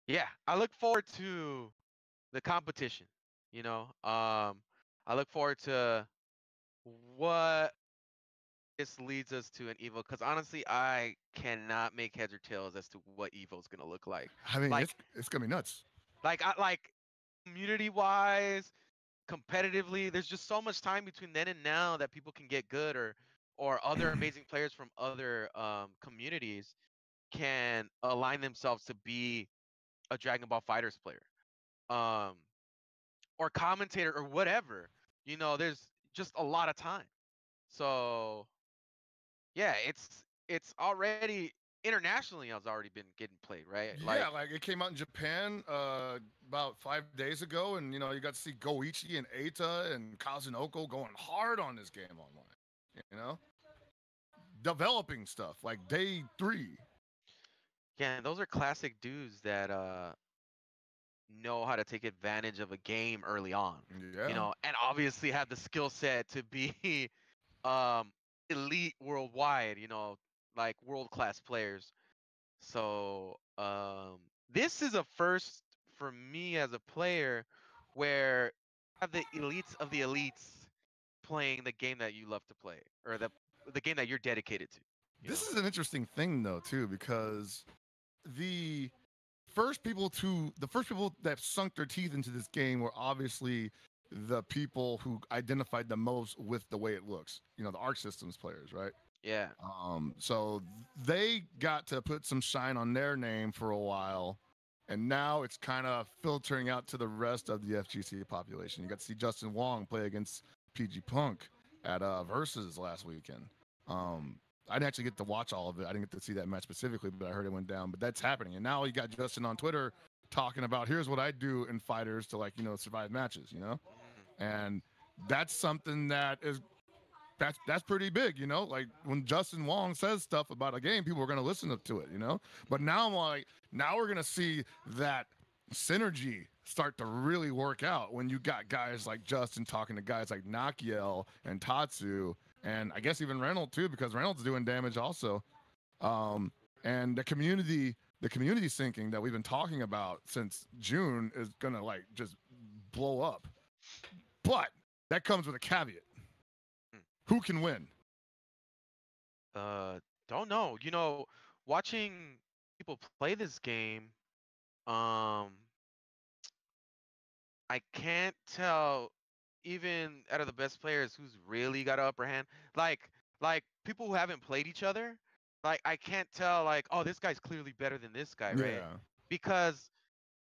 [SPEAKER 4] Yeah, I look forward to the competition. I look forward to what this leads us to in Evo, because honestly, I cannot make heads or tails as to what Evo's gonna look like.
[SPEAKER 5] I mean, it's gonna be nuts.
[SPEAKER 4] Like community-wise, competitively, there's just so much time between then and now that people can get good, or other amazing players from other communities can align themselves to be a Dragon Ball Fighters player, or commentator or whatever. There's just a lot of time. So yeah, it's already internationally has already been getting played, right?
[SPEAKER 5] Yeah, like it came out in Japan about 5 days ago, and you got to see Goichi and Eita and Kazunoko going hard on this game online. Developing stuff like day 3.
[SPEAKER 4] Yeah, and those are classic dudes that know how to take advantage of a game early on.
[SPEAKER 5] Yeah.
[SPEAKER 4] And obviously have the skill set to be elite worldwide, like world-class players. So this is a first for me as a player, where you have the elites of the elites playing the game that you love to play, or the game that you're dedicated to.
[SPEAKER 5] This is an interesting thing though too, because the first people that sunk their teeth into this game were obviously the people who identified the most with the way it looks. The Arc Systems players, right?
[SPEAKER 4] Yeah.
[SPEAKER 5] So they got to put some shine on their name for a while, and now it's kind of filtering out to the rest of the FGC population. You got to see Justin Wong play against PG Punk at Versus last weekend. I didn't actually get to watch all of it. I didn't get to see that match specifically, but I heard it went down. But that's happening, and now you got Justin on Twitter talking about, here's what I do in fighters to survive matches. And that's something that is. That's pretty big, like when Justin Wong says stuff about a game, people are going to listen to it, but now now we're going to see that synergy start to really work out when you got guys like Justin talking to guys like Nakiel and Tatsu, and I guess even Reynolds too, because Reynolds is doing damage also. And the community syncing that we've been talking about since June is going to just blow up. But that comes with a caveat. Who can win?
[SPEAKER 4] Don't know. You know, watching people play this game, um, I can't tell even out of the best players who's really got an upper hand. Like people who haven't played each other, like I can't tell like, oh, this guy's clearly better than this guy, right?
[SPEAKER 5] Yeah.
[SPEAKER 4] Because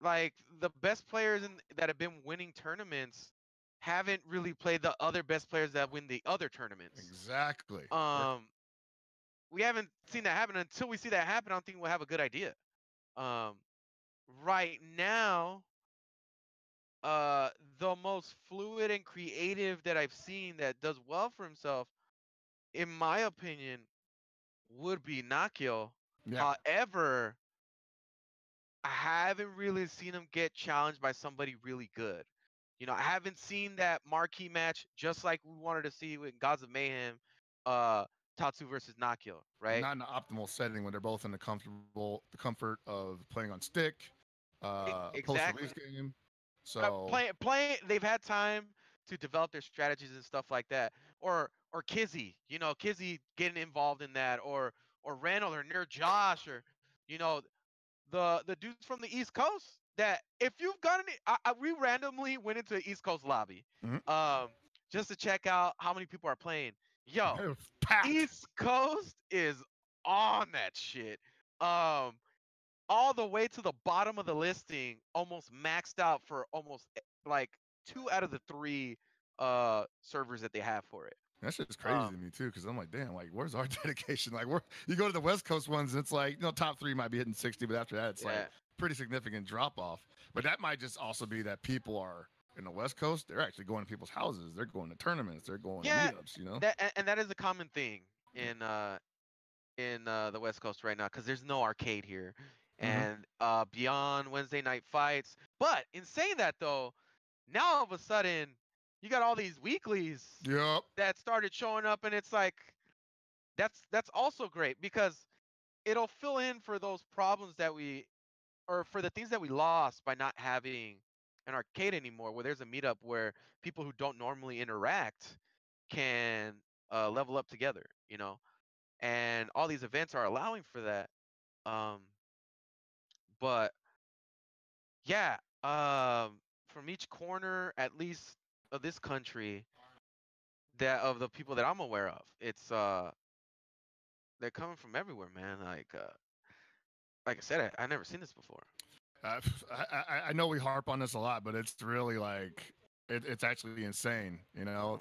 [SPEAKER 4] like the best players that have been winning tournaments haven't really played the other best players that win the other tournaments.
[SPEAKER 5] Exactly.
[SPEAKER 4] We haven't seen that happen. Until we see that happen, I don't think we'll have a good idea. Um, right now, the most fluid and creative that I've seen that does well for himself, in my opinion, would be Nakio.
[SPEAKER 5] Yeah.
[SPEAKER 4] However, I haven't really seen him get challenged by somebody really good. You know, I haven't seen that marquee match just like we wanted to see with Gods of Mayhem, uh, Tatsu versus Nakio, right?
[SPEAKER 5] Not in the optimal setting when they're both in the comfort of playing on stick,
[SPEAKER 4] Exactly.
[SPEAKER 5] post-release game. So
[SPEAKER 4] Playing, they've had time to develop their strategies and stuff like that. Or Kizzy, you know, Kizzy getting involved in that, or Randall or Near Josh, or you know, the dudes from the East Coast. That if you've gotten it, we randomly went into the East Coast lobby,
[SPEAKER 5] Mhm.
[SPEAKER 4] just to check out how many people are playing. Yo,
[SPEAKER 5] it was packed.
[SPEAKER 4] East Coast is on that shit. All the way to the bottom of the listing, almost maxed out for almost like 2 out of the 3 servers that they have for it.
[SPEAKER 5] That's just crazy to me too, because I'm like, damn, like, where's our dedication? Like, you go to the West Coast ones, and it's like, you know, top 3 might be hitting 60, but after that, it's like pretty significant drop off. But that might just also be that people are in the West Coast. They're actually going to people's houses. They're going to tournaments. They're going to meetups. You know,
[SPEAKER 4] that is a common thing in the West Coast right now, because there's no arcade here, and beyond Wednesday night fights. But in saying that though, now all of a sudden you got all these weeklies
[SPEAKER 5] Yep.
[SPEAKER 4] that started showing up, and it's like that's also great because it'll fill in for those problems that or for the things that we lost by not having an arcade anymore, where there's a meetup where people who don't normally interact can level up together, you know, and all these events are allowing for that. But yeah, from each corner, at least of this country, that of the people that I'm aware of, it's they're coming from everywhere, man. Like I said, I never seen this before.
[SPEAKER 5] I know we harp on this a lot, but it's really like it's actually insane, you know,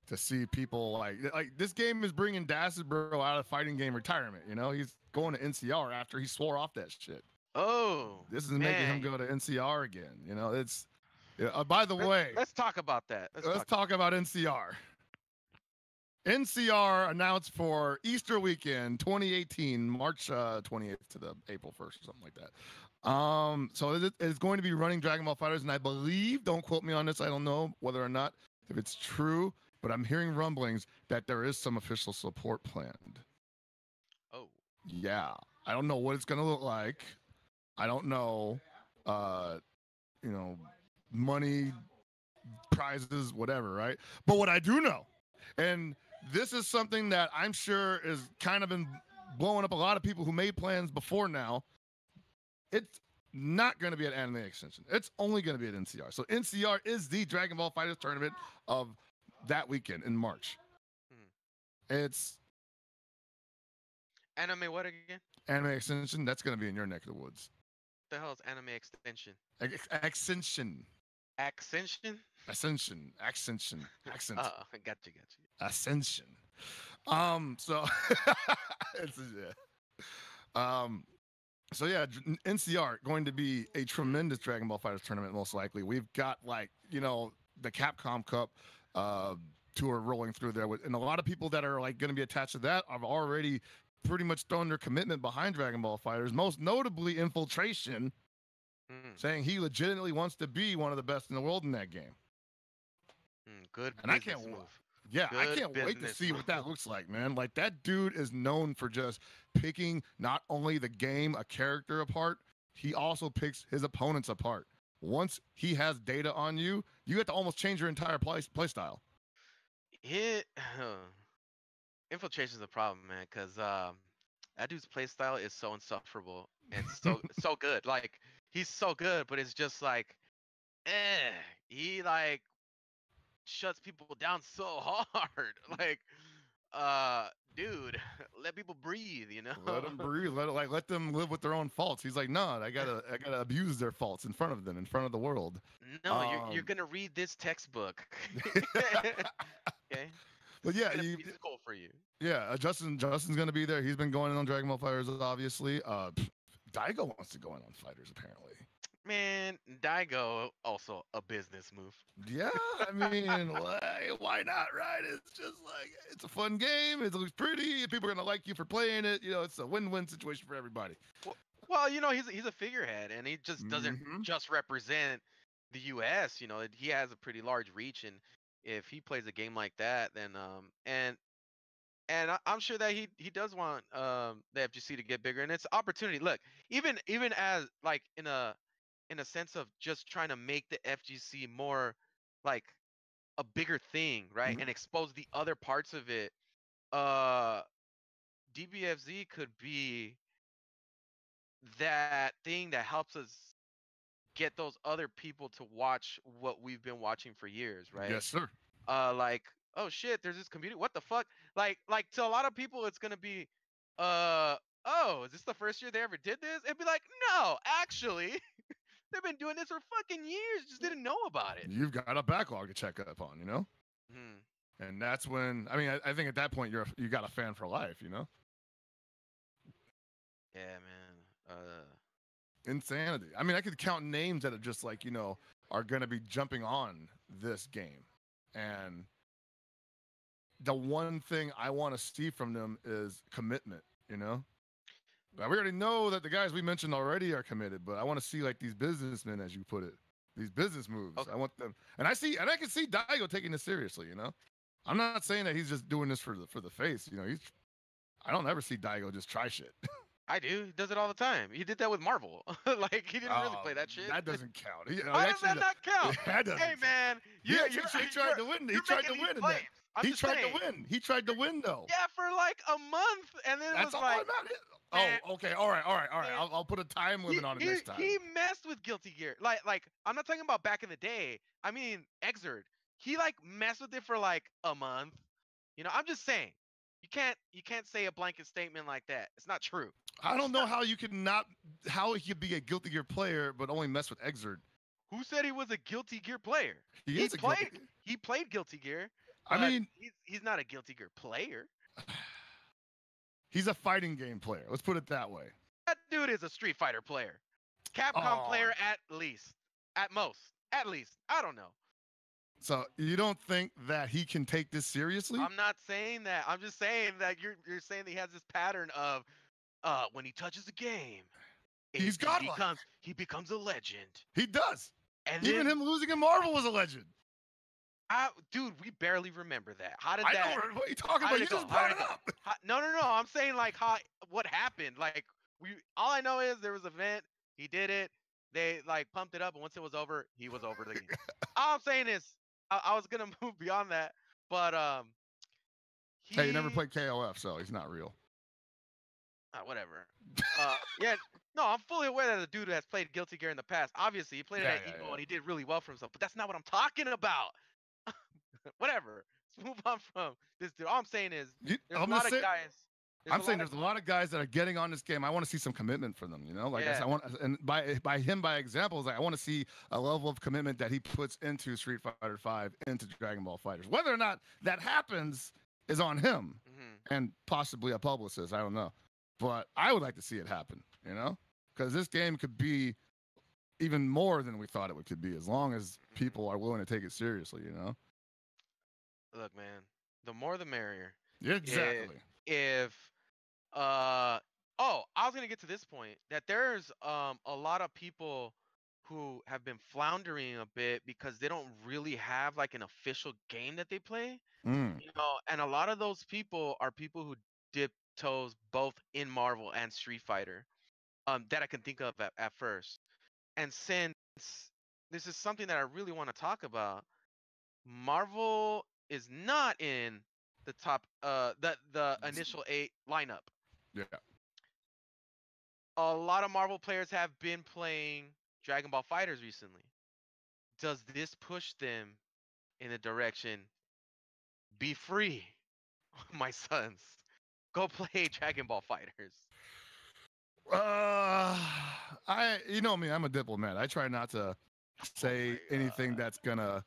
[SPEAKER 5] to see people like this game is bringing Dasbro out of fighting game retirement. You know, he's going to NCR after he swore off that shit.
[SPEAKER 4] Oh,
[SPEAKER 5] this is making him go to NCR again. You know, it's by the way,
[SPEAKER 4] let's talk about that.
[SPEAKER 5] Let's talk about NCR. NCR announced for Easter weekend 2018, March 28th to the April 1st or something like that. So it's going to be running Dragon Ball FighterZ, and I believe, don't quote me on this, I don't know whether or not if it's true, but I'm hearing rumblings that there is some official support planned.
[SPEAKER 4] Oh.
[SPEAKER 5] Yeah. I don't know what it's going to look like. I don't know, you know, money, prizes, whatever, right? But what I do know, and this is something that I'm sure is kind of been blowing up a lot of people who made plans before now. It's not going to be at Anime Extension. It's only going to be at NCR. So NCR is the Dragon Ball FighterZ tournament of that weekend in March. It's
[SPEAKER 4] Anime what again?
[SPEAKER 5] Anime Extension. That's going to be in your neck of the woods.
[SPEAKER 4] What the hell is Anime Extension?
[SPEAKER 5] Extension.
[SPEAKER 4] Ascension?
[SPEAKER 5] Ascension. Ascension. Accent.
[SPEAKER 4] Oh, gotcha.
[SPEAKER 5] Ascension. So it's so yeah, NCR going to be a tremendous Dragon Ball FighterZ tournament, most likely. We've got like, you know, the Capcom Cup tour rolling through there, and a lot of people that are like going to be attached to that have already pretty much thrown their commitment behind Dragon Ball FighterZ. Most notably, Infiltration, saying he legitimately wants to be one of the best in the world in that game.
[SPEAKER 4] Good.
[SPEAKER 5] And I can't move. Yeah, I can't wait to see what that looks like, man. Like, that dude is known for just picking not only the game, a character apart, he also picks his opponents apart. Once he has data on you, you have to almost change your entire play style.
[SPEAKER 4] Infiltration's a problem, man, because that dude's playstyle is so insufferable and so good. Like he's so good, but it's just like, eh, he like shuts people down so hard. Like, dude, let people breathe, you know?
[SPEAKER 5] Let them breathe. Let them live with their own faults. He's like, no, I gotta abuse their faults in front of them, in front of the world.
[SPEAKER 4] No, you're gonna read this textbook. Okay,
[SPEAKER 5] But
[SPEAKER 4] this is
[SPEAKER 5] yeah,
[SPEAKER 4] gonna be school for you.
[SPEAKER 5] yeah, Justin's gonna be there. He's been going in on Dragon Ball Fighters, obviously. Daigo wants to go in on Fighters, apparently.
[SPEAKER 4] Man, Daigo also a business move.
[SPEAKER 5] Yeah, I mean, why not, right? It's just like it's a fun game. It looks pretty. People are gonna like you for playing it. You know, it's a win-win situation for everybody.
[SPEAKER 4] Well, you know, he's a figurehead, and he just doesn't
[SPEAKER 5] Mhm.
[SPEAKER 4] just represent the U.S. You know, he has a pretty large reach, and if he plays a game like that, then I'm sure that he does want the FGC to get bigger, and it's opportunity. Look, even as like in a sense of just trying to make the FGC more like a bigger thing, right,
[SPEAKER 5] Mhm.
[SPEAKER 4] and expose the other parts of it. Uh, DBFZ could be that thing that helps us get those other people to watch what we've been watching for years, right?
[SPEAKER 5] Yes, sir.
[SPEAKER 4] Like, oh shit, there's this community. What the fuck? Like to a lot of people, it's gonna be, oh, is this the first year they ever did this? It'd be like, no, actually, they've been doing this for fucking years, just didn't know about it.
[SPEAKER 5] You've got a backlog to check up on, you know.
[SPEAKER 4] Hmm.
[SPEAKER 5] And that's when I think at that point you got a fan for life, you know.
[SPEAKER 4] Yeah, man.
[SPEAKER 5] Insanity. I mean, I could count names that are just like are gonna be jumping on this game, and the one thing I want to see from them is commitment. You know, now, we already know that the guys we mentioned already are committed, but I want to see like these businessmen, as you put it, these business moves.
[SPEAKER 4] Okay.
[SPEAKER 5] I want them, and I can see Daigo taking this seriously. You know, I'm not saying that he's just doing this for the face. You know, I don't ever see Daigo just try shit.
[SPEAKER 4] I do. He does it all the time. He did that with Marvel. Like he didn't really play that shit.
[SPEAKER 5] That doesn't count.
[SPEAKER 4] Why does that not count?
[SPEAKER 5] That doesn't
[SPEAKER 4] Hey
[SPEAKER 5] count.
[SPEAKER 4] man,
[SPEAKER 5] He tried to win. He tried to win in that. He tried to win. He tried to win though.
[SPEAKER 4] Yeah, for like a month, and then it
[SPEAKER 5] That's
[SPEAKER 4] was
[SPEAKER 5] all
[SPEAKER 4] like,
[SPEAKER 5] about it.
[SPEAKER 4] man,
[SPEAKER 5] Oh, okay. All right.
[SPEAKER 4] man,
[SPEAKER 5] I'll put a time limit on it next time.
[SPEAKER 4] he messed with Guilty Gear. Like I'm not talking about back in the day. I mean Exerd. He like messed with it for like a month. You know, I'm just saying. You can't say a blanket statement like that. It's not true.
[SPEAKER 5] I don't know how he could be a Guilty Gear player but only mess with Exerd.
[SPEAKER 4] Who said he was a Guilty Gear player?
[SPEAKER 5] He
[SPEAKER 4] played Guilty Gear.
[SPEAKER 5] I mean,
[SPEAKER 4] he's not a Guilty Gear player.
[SPEAKER 5] He's a fighting game player. Let's put it that way.
[SPEAKER 4] That dude is a Street Fighter player. Capcom player at least. At most. At least. I don't know.
[SPEAKER 5] So you don't think that he can take this seriously?
[SPEAKER 4] I'm not saying that. I'm just saying that you're saying that he has this pattern of when he touches a game, he becomes a legend.
[SPEAKER 5] He does.
[SPEAKER 4] And
[SPEAKER 5] even him losing in Marvel was a legend.
[SPEAKER 4] Dude, we barely remember that. How did
[SPEAKER 5] I
[SPEAKER 4] that?
[SPEAKER 5] know what are you talking about. You just brought it up.
[SPEAKER 4] No. I'm saying like what happened. Like all I know is there was an event. He did it. They like pumped it up, and once it was over, he was over the game. All I'm saying is I was gonna move beyond that, but
[SPEAKER 5] Hey, you never played KOF, so he's not real.
[SPEAKER 4] Whatever. Yeah, no, I'm fully aware that the dude has played Guilty Gear in the past. Obviously, he played it at Evo and he did really well for himself. But that's not what I'm talking about. Whatever. Let's move on from this dude. All I'm saying is there's a lot of guys.
[SPEAKER 5] I'm saying there's a lot of guys that are getting on this game. I want to see some commitment from them. You know, like I want, and by examples, like, I want to see a level of commitment that he puts into Street Fighter V, into Dragon Ball Fighters. Whether or not that happens is on him and possibly a publicist. I don't know. But I would like to see it happen, you know, because this game could be even more than we thought it could be, as long as people are willing to take it seriously, you know.
[SPEAKER 4] Look, man, the more the merrier.
[SPEAKER 5] Yeah, exactly.
[SPEAKER 4] I was gonna get to this point that there's a lot of people who have been floundering a bit because they don't really have like an official game that they play. You know, and a lot of those people are people who dip toes both in Marvel and Street Fighter, that I can think of at first. And since this is something that I really want to talk about, Marvel is not in the top the initial 8 lineup.
[SPEAKER 5] Yeah.
[SPEAKER 4] A lot of Marvel players have been playing Dragon Ball Fighters recently. Does this push them in the direction, be free, my sons, go play Dragon Ball Fighters?
[SPEAKER 5] You know me, I'm a diplomat. I try not to say anything that's gonna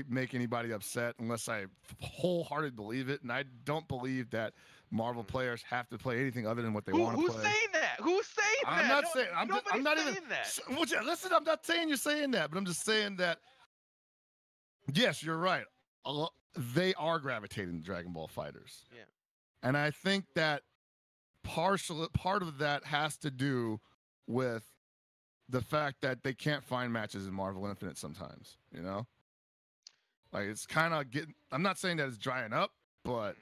[SPEAKER 5] make anybody upset unless I wholeheartedly believe it, and I don't believe that Marvel players have to play anything other than what they want to play.
[SPEAKER 4] Who's saying that? Who's saying that?
[SPEAKER 5] I'm not saying. I'm not
[SPEAKER 4] saying
[SPEAKER 5] even.
[SPEAKER 4] that.
[SPEAKER 5] Listen, I'm not saying you're saying that, but I'm just saying that. Yes, you're right. They are gravitating to Dragon Ball Fighters.
[SPEAKER 4] Yeah.
[SPEAKER 5] And I think that part of that has to do with the fact that they can't find matches in Marvel Infinite sometimes, you know? Like, it's kind of getting, I'm not saying that it's drying up, but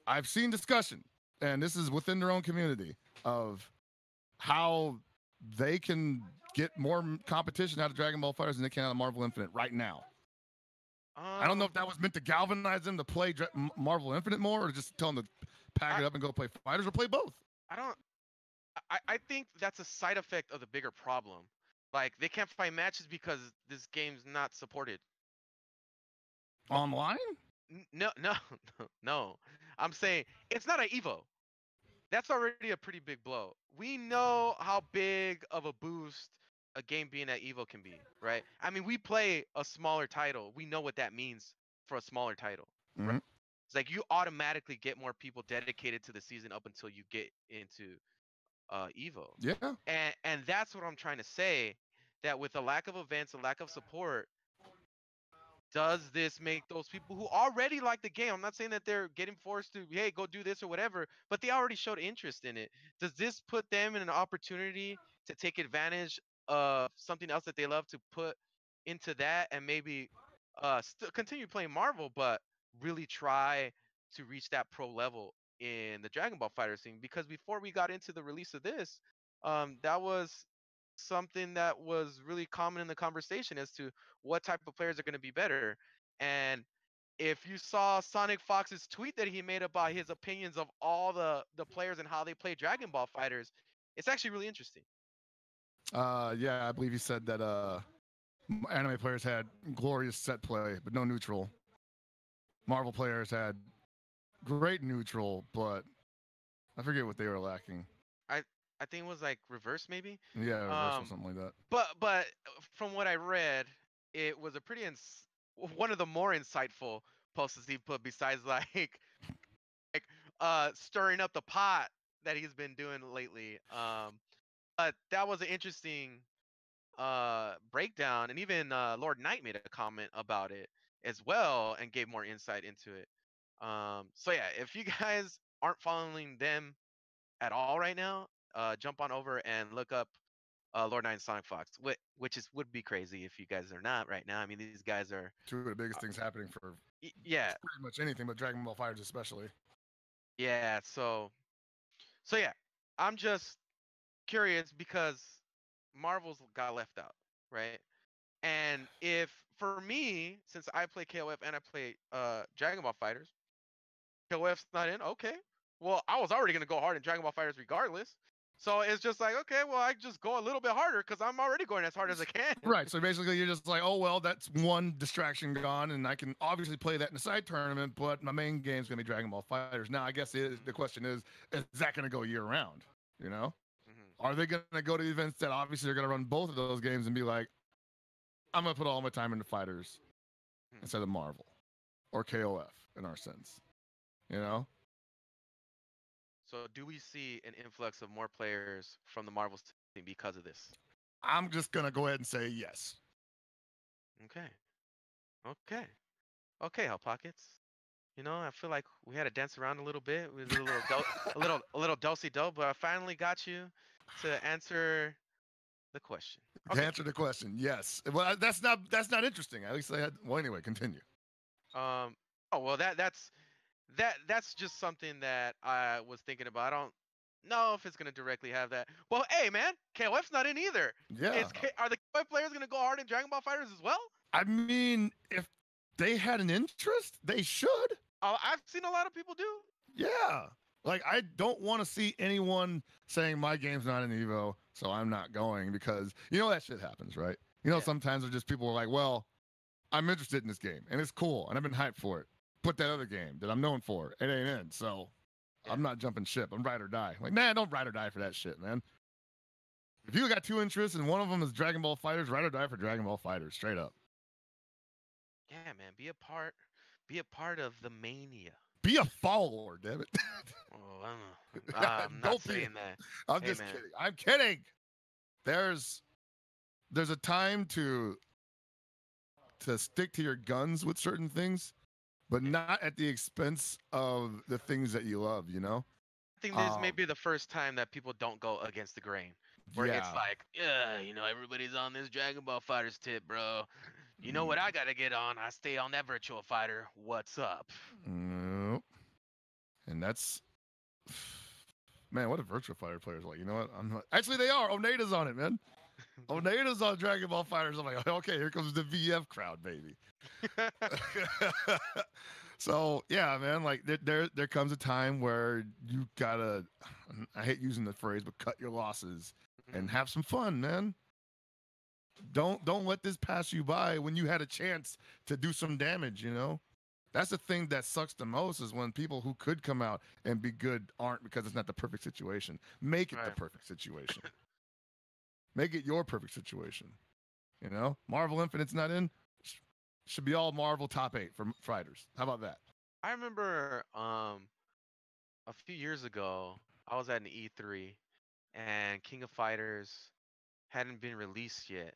[SPEAKER 5] I've seen discussion, and this is within their own community, of how they can get more competition out of Dragon Ball Fighters than they can out of Marvel Infinite right now. I don't know if that was meant to galvanize them to play Marvel Infinite more, or just tell them to pack it up and go play Fighters, or play both.
[SPEAKER 4] I think that's a side effect of the bigger problem. Like, they can't find matches because this game's not supported.
[SPEAKER 5] Online?
[SPEAKER 4] No. I'm saying it's not an Evo. That's already a pretty big blow. We know how big of a boost a game being at Evo can be, right? I mean, we play a smaller title. We know what that means for a smaller title.
[SPEAKER 5] Mm-hmm.
[SPEAKER 4] Right? It's like you automatically get more people dedicated to the season up until you get into Evo.
[SPEAKER 5] Yeah.
[SPEAKER 4] And that's what I'm trying to say, that with a lack of events, a lack of support, does this make those people who already like the game, I'm not saying that they're getting forced to, hey, go do this or whatever, but they already showed interest in it. Does this put them in an opportunity to take advantage of something else that they love to put into that, and maybe still continue playing Marvel, but really try to reach that pro level in the Dragon Ball Fighter scene? Because before we got into the release of this, that was something that was really common in the conversation as to what type of players are going to be better. And if you saw Sonic Fox's tweet that he made about his opinions of all the players and how they play Dragon Ball Fighters, it's actually really interesting.
[SPEAKER 5] Yeah, I believe he said that anime players had glorious set play, but no neutral. Marvel players had great neutral, but I forget what they were lacking.
[SPEAKER 4] I think it was like reverse, maybe.
[SPEAKER 5] Yeah, reverse or something like that.
[SPEAKER 4] But from what I read, it was a pretty one of the more insightful posts he put, besides like stirring up the pot that he's been doing lately. But that was an interesting breakdown, and even Lord Knight made a comment about it as well and gave more insight into it. So yeah, if you guys aren't following them at all right now, jump on over and look up Lord Knight and Sonic Fox, which would be crazy if you guys are not right now. I mean, these guys are
[SPEAKER 5] two of the biggest things happening for
[SPEAKER 4] yeah,
[SPEAKER 5] pretty much anything, but Dragon Ball Fighters especially.
[SPEAKER 4] Yeah, so yeah, I'm just curious because Marvel's got left out, right? And if, for me, since I play KOF and I play Dragon Ball Fighters, KOF's not in, okay. Well, I was already gonna go hard in Dragon Ball Fighters regardless. So it's just like, okay, well, I just go a little bit harder because I'm already going as hard as I can.
[SPEAKER 5] Right. So basically, you're just like, oh, well, that's one distraction gone, and I can obviously play that in a side tournament, but my main game's going to be Dragon Ball Fighters. Now, I guess the question is that going to go year round? You know? Mm-hmm. Are they going to go to events that obviously are going to run both of those games and be like, I'm going to put all my time into Fighters instead of Marvel or KOF in our sense? You know?
[SPEAKER 4] So do we see an influx of more players from the Marvel team because of this?
[SPEAKER 5] I'm just going to go ahead and say yes.
[SPEAKER 4] Okay, Hot Pockets. You know, I feel like we had to dance around a little bit. We did a little dosey-do, but I finally got you to answer the question.
[SPEAKER 5] Okay. To answer the question, yes. Well, that's not interesting. At least I had. Well, anyway, continue.
[SPEAKER 4] Oh well, that's just something that I was thinking about. I don't know if it's gonna directly have that. Well, hey man, KOF's not in either.
[SPEAKER 5] Yeah.
[SPEAKER 4] Are the KOF players gonna go hard in Dragon Ball Fighters as well?
[SPEAKER 5] I mean, if they had an interest, they should.
[SPEAKER 4] I've seen a lot of people do.
[SPEAKER 5] Yeah. Like, I don't want to see anyone saying my game's not an Evo, so I'm not going, because you know that shit happens, right? You know,
[SPEAKER 4] Yeah.
[SPEAKER 5] sometimes there's just people who are like, well, I'm interested in this game and it's cool and I've been hyped for it. Put that other game that I'm known for, it ain't in, so
[SPEAKER 4] Yeah.
[SPEAKER 5] I'm not jumping ship. I'm ride or die. Like, nah, don't ride or die for that shit, man. If you got two interests and one of them is Dragon Ball Fighters, ride or die for Dragon Ball Fighters, straight up.
[SPEAKER 4] Yeah, man. Be a part of the mania.
[SPEAKER 5] Be a follower, damn it.
[SPEAKER 4] Oh, I'm not
[SPEAKER 5] Don't be.
[SPEAKER 4] saying that.
[SPEAKER 5] I'm
[SPEAKER 4] Hey,
[SPEAKER 5] just
[SPEAKER 4] man.
[SPEAKER 5] kidding. I'm kidding. There's a time to stick to your guns with certain things, but not at the expense of the things that you love, you know?
[SPEAKER 4] I think this may be the first time that people don't go against the grain. Where it's
[SPEAKER 5] Yeah.
[SPEAKER 4] like, yeah, everybody's on this Dragon Ball Fighters tip, bro. You know what I gotta get on? I stay on that Virtual Fighter. What's up?
[SPEAKER 5] Nope. And that's, man, what a Virtual Fighter player's like. You know what? I'm not, actually, they are. Oneida's on it, man. Oneida's on Dragon Ball Fighters. I'm like, okay, here comes the VF crowd, baby. So yeah, man, like there comes a time where you gotta, I hate using the phrase, but cut your losses and have some fun, man. Don't let this pass you by when you had a chance to do some damage, you know? That's the thing that sucks the most, is when people who could come out and be good aren't, because it's not the perfect situation. Make it the
[SPEAKER 4] Right.
[SPEAKER 5] perfect situation. Make it your perfect situation. You know? Marvel Infinite's not in. Should be all Marvel top 8 for fighters. How about that?
[SPEAKER 4] I remember a few years ago, I was at an E3 and King of Fighters hadn't been released yet.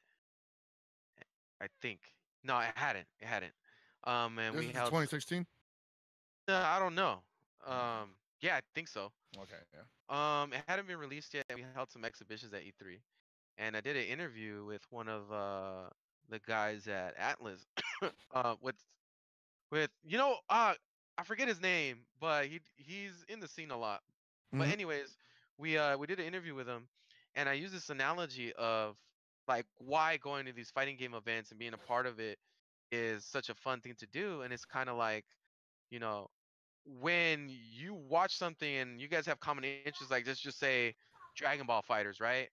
[SPEAKER 4] I think. No, it hadn't. It hadn't. And
[SPEAKER 5] This
[SPEAKER 4] we
[SPEAKER 5] is
[SPEAKER 4] held
[SPEAKER 5] 2016?
[SPEAKER 4] I don't know. Yeah, I think so.
[SPEAKER 5] Okay, yeah.
[SPEAKER 4] It hadn't been released yet. We held some exhibitions at E3, and I did an interview with one of the guys at Atlas. With I forget his name, but he's in the scene a lot. But
[SPEAKER 5] Mhm.
[SPEAKER 4] anyways, we did an interview with him, and I used this analogy of like why going to these fighting game events and being a part of it is such a fun thing to do, and it's kind of like, you know, when you watch something and you guys have common interests, like let's just say Dragon Ball Fighters, right?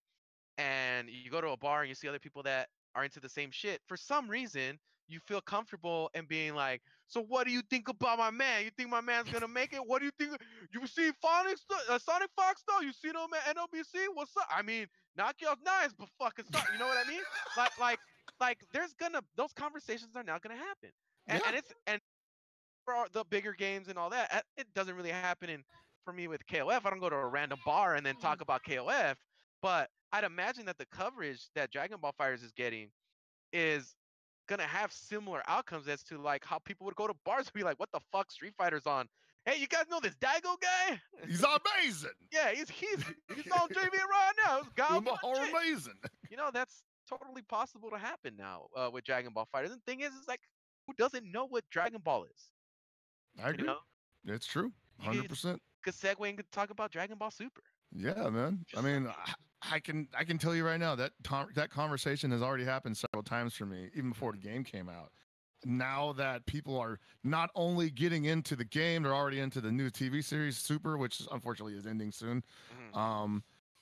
[SPEAKER 4] And you go to a bar and you see other people that are into the same shit. For some reason, you feel comfortable and being like, "So what do you think about my man? You think my man's gonna make it? What do you think? You see Sonic Fox though? You see him at NOBC? What's up? I mean, Knockout's nice, but fucking stop. You know what I mean? Like, like, there's gonna those conversations are now gonna happen,
[SPEAKER 5] Yeah.
[SPEAKER 4] and for the bigger games and all that, it doesn't really happen for me with KOF. I don't go to a random bar and then talk about KOF, but I'd imagine that the coverage that Dragon Ball Fighters is getting is gonna have similar outcomes as to like how people would go to bars and be like, "What the fuck, Street Fighter's on? Hey, you guys know this Daigo guy?
[SPEAKER 5] He's amazing.
[SPEAKER 4] Yeah, he's on JV right now. This guy,
[SPEAKER 5] Amazing.
[SPEAKER 4] that's totally possible to happen now with Dragon Ball Fighters. And the thing is like, who doesn't know what Dragon Ball is?
[SPEAKER 5] I agree.
[SPEAKER 4] You know,
[SPEAKER 5] It's true.
[SPEAKER 4] you
[SPEAKER 5] 100%.
[SPEAKER 4] could segue and could talk about Dragon Ball Super.
[SPEAKER 5] Yeah, man. I
[SPEAKER 4] Just
[SPEAKER 5] mean,
[SPEAKER 4] saying.
[SPEAKER 5] I can tell you right now that that conversation has already happened several times for me, even before the game came out. Now that people are not only getting into the game, they're already into the new TV series Super, which unfortunately is ending soon.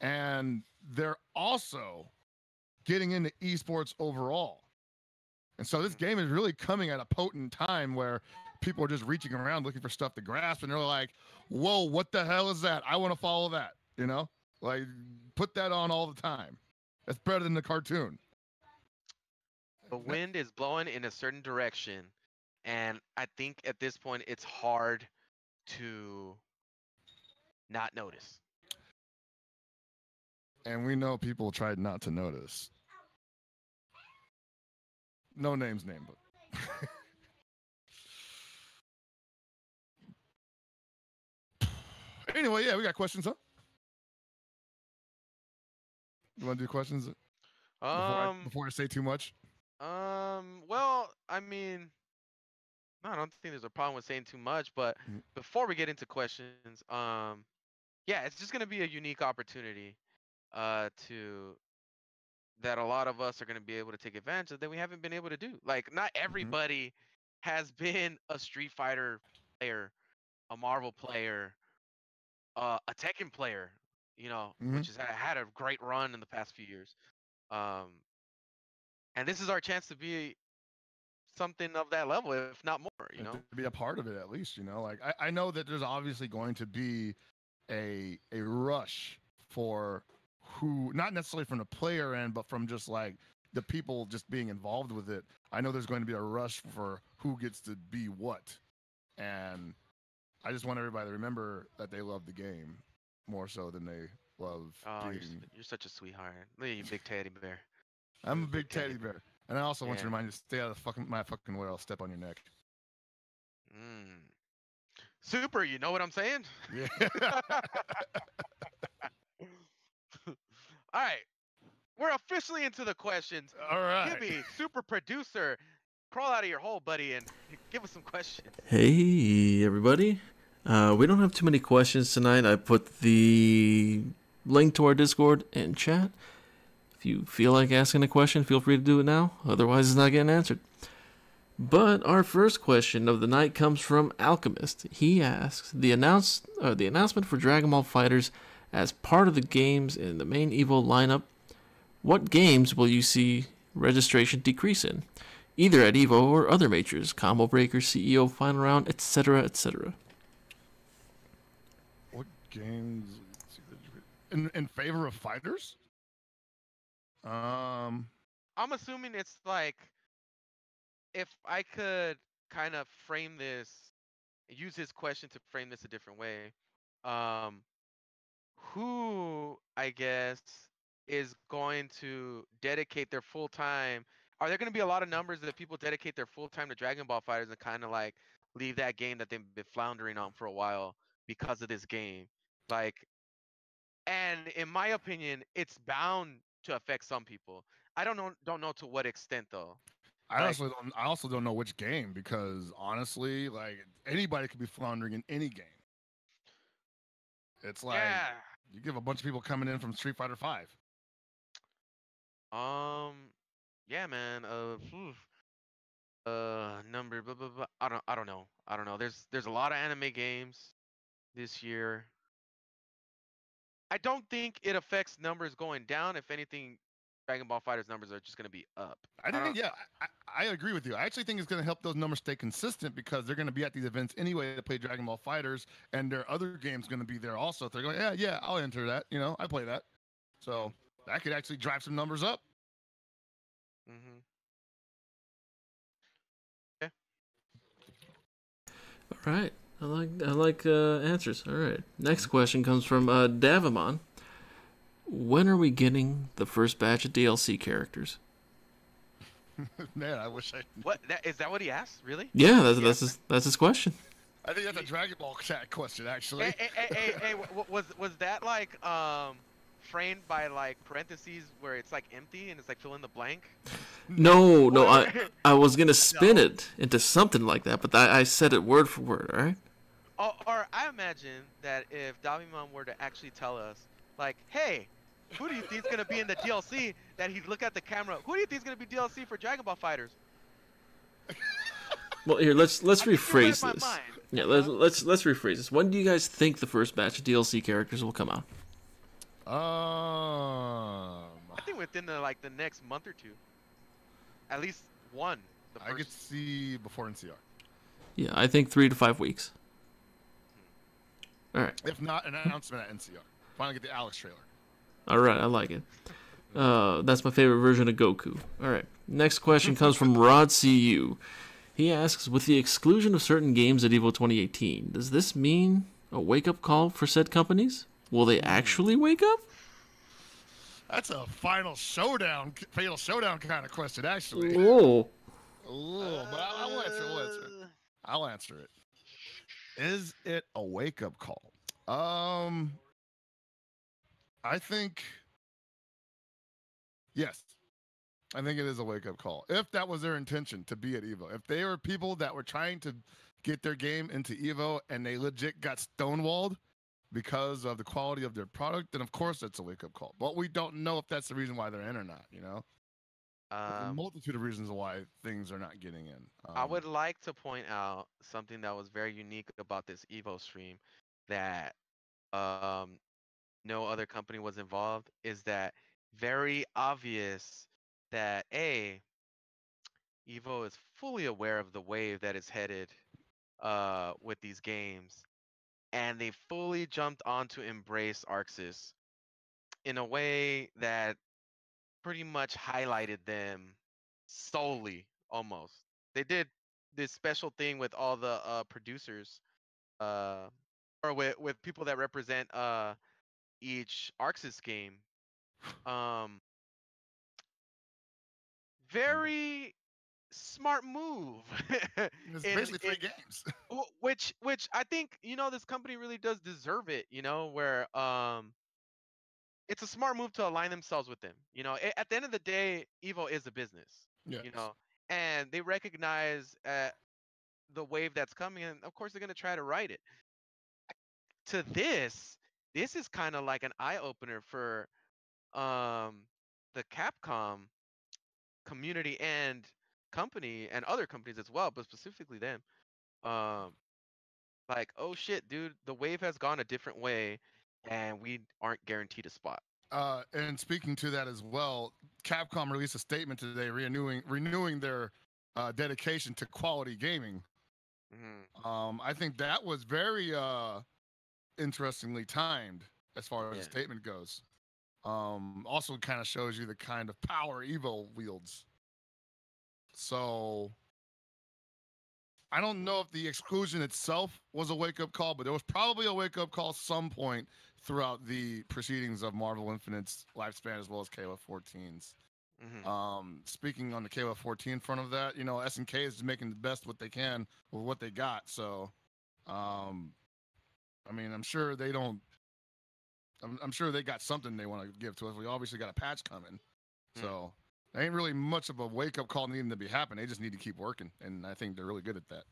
[SPEAKER 5] And they're also getting into esports overall. And so this game is really coming at a potent time where people are just reaching around looking for stuff to grasp, and they're like, whoa, what the hell is that? I want to follow that, you know? Like, put that on all the time. That's better than the cartoon.
[SPEAKER 4] The wind is blowing in a certain direction, and I think at this point it's hard to not notice.
[SPEAKER 5] And we know people tried not to notice. No names named, but anyway, yeah, we got questions, huh? You want to do questions before I say too much?
[SPEAKER 4] Well, I mean, no, I don't think there's a problem with saying too much, but before we get into questions, yeah, it's just gonna be a unique opportunity, to that a lot of us are gonna be able to take advantage of that we haven't been able to do. Like, not everybody has been a Street Fighter player, a Marvel player, a Tekken player, which has had a great run in the past few years. And this is our chance to be something of that level, if not more.
[SPEAKER 5] To be a part of it at least. Like I know that there's obviously going to be a rush for who, not necessarily from the player end, but from just like the people just being involved with it. I know there's going to be a rush for who gets to be what, and I just want everybody to remember that they love the game more so than they love being.
[SPEAKER 4] You're such a sweetheart. Look at you, big teddy bear.
[SPEAKER 5] I'm a big teddy bear. And I also want to
[SPEAKER 4] Yeah.
[SPEAKER 5] remind you to stay out of my fucking way. I'll step on your neck.
[SPEAKER 4] Super, you know what I'm saying?
[SPEAKER 5] Yeah.
[SPEAKER 4] All right. We're officially into the questions.
[SPEAKER 5] All right.
[SPEAKER 4] Gibby, super producer, crawl out of your hole, buddy, and give us some questions.
[SPEAKER 6] Hey, everybody. We don't have too many questions tonight. I put the link to our Discord in chat. If you feel like asking a question, feel free to do it now. Otherwise, it's not getting answered. But our first question of the night comes from Alchemist. He asks, the announcement for Dragon Ball FighterZ as part of the games in the main EVO lineup, what games will you see registration decrease in? Either at EVO or other majors, Combo Breaker, CEO, Final Round, etc., etc.
[SPEAKER 5] What games in favor of fighters?
[SPEAKER 4] I'm assuming it's like, if I could kind of use his question to frame this a different way, who, I guess, is going to dedicate their full time? Are there going to be a lot of numbers that people dedicate their full time to Dragon Ball FighterZ and kind of like leave that game that they've been floundering on for a while because of this game? And in my opinion, it's bound to affect some people. I don't know to what extent though.
[SPEAKER 5] I also don't know which game, because honestly, like, anybody could be floundering in any game. It's like you give a bunch of people coming in from Street Fighter V.
[SPEAKER 4] Yeah, man. Number. Blah, blah, blah. I don't know. There's a lot of anime games this year. I don't think it affects numbers going down. If anything, Dragon Ball FighterZ numbers are just going to be up.
[SPEAKER 5] I agree with you. I actually think it's going to help those numbers stay consistent, because they're going to be at these events anyway to play Dragon Ball FighterZ, and their other games going to be there also. If they're going, yeah, I'll enter that. I play that. So that could actually drive some numbers up.
[SPEAKER 4] Mm-hmm. Yeah.
[SPEAKER 6] All right. I like answers. All right. Next question comes from Davamon. When are we getting the first batch of DLC characters?
[SPEAKER 5] Man, I wish I.
[SPEAKER 4] What? Is that what he asked? Really?
[SPEAKER 6] Yeah, that's his question.
[SPEAKER 5] I think that's a Dragon Ball chat question, actually.
[SPEAKER 4] Hey, was that like framed by like parentheses where it's like empty and it's like fill in the blank?
[SPEAKER 6] No, I was gonna spin it into something like that, but I said it word for word. All right.
[SPEAKER 4] Or I imagine that if Davimon were to actually tell us, like, hey, who do you think is gonna be in the DLC? That he'd look at the camera. Who do you think is gonna be DLC for Dragon Ball FighterZ?
[SPEAKER 6] Well, here let's rephrase
[SPEAKER 4] my
[SPEAKER 6] this.
[SPEAKER 4] mind,
[SPEAKER 6] Yeah, let's rephrase this. When do you guys think the first batch of DLC characters will come out?
[SPEAKER 4] I think within the next month or two. At least one.
[SPEAKER 5] I could see before NCR.
[SPEAKER 6] Yeah, I think 3 to 5 weeks. All right.
[SPEAKER 5] If not, an announcement at NCR. Finally get the Alex trailer.
[SPEAKER 6] All right, I like it. That's my favorite version of Goku. All right. Next question comes from Rod CU. He asks, with the exclusion of certain games at EVO 2018, does this mean a wake-up call for said companies? Will they actually wake up?
[SPEAKER 5] That's a fatal showdown kind of question, actually.
[SPEAKER 6] Whoa.
[SPEAKER 5] But I'll answer it. Is it a wake-up call? I think yes. I think it is a wake-up call. If that was their intention, to be at EVO. If they were people that were trying to get their game into EVO and they legit got stonewalled because of the quality of their product, then of course that's a wake-up call. But we don't know if that's the reason why they're in or not, There's a
[SPEAKER 4] Um,
[SPEAKER 5] multitude of reasons why things are not getting in.
[SPEAKER 4] I would like to point out something that was very unique about this Evo stream that um, no other company was involved is that very obvious that Evo is fully aware of the wave that is headed with these games, and they fully jumped on to embrace Arxis in a way that pretty much highlighted them solely almost. They did this special thing with all the producers uh or with people that represent each Arxis game. Um very smart move.
[SPEAKER 5] It's
[SPEAKER 4] in
[SPEAKER 5] basically
[SPEAKER 4] in
[SPEAKER 5] 3 games.
[SPEAKER 4] which I think, this company really does deserve it, where it's a smart move to align themselves with them. At the end of the day, Evo is a business,
[SPEAKER 5] Yes.
[SPEAKER 4] and they recognize the wave that's coming, and of course they're going to try to ride it. To this is kind of like an eye opener for the Capcom community and company and other companies as well, but specifically them. Um, like, oh shit, dude, the wave has gone a different way, and we aren't guaranteed a spot.
[SPEAKER 5] And speaking to that as well, Capcom released a statement today renewing their dedication to quality gaming. I think that was very interestingly timed as far as the statement goes. Also kind of shows you the kind of power Evo wields. So I don't know if the exclusion itself was a wake-up call, but there was probably a wake-up call some point throughout the proceedings of Marvel Infinite's lifespan as well as KOF 14's. Speaking on the KOF 14 front of that, SNK is making the best what they can with what they got. So, I'm sure they don't. I'm sure they got something they want to give to us. We obviously got a patch coming, so there ain't really much of a wake-up call needing to be happening. They just need to keep working, and I think they're really good at that.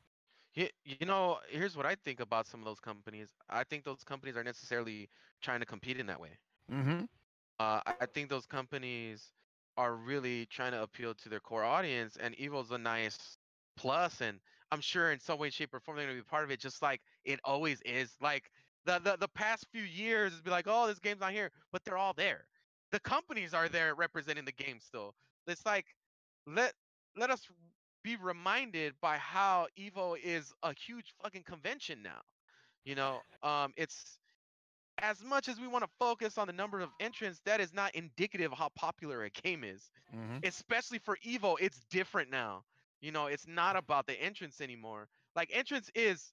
[SPEAKER 4] Here's what I think about some of those companies. I think those companies are necessarily trying to compete in that way. I think those companies are really trying to appeal to their core audience, and Evo's a nice plus, and I'm sure in some way, shape, or form they're gonna be part of it, just like it always is. Like the past few years, it's be like, oh, this game's not here, but they're all there. The companies are there representing the game still. It's like let let us be reminded by how Evo is a huge fucking convention now. It's as much as we want to focus on the number of entrants, that is not indicative of how popular a game is. Especially for Evo, it's different now. It's not about the entrance anymore. Like entrance is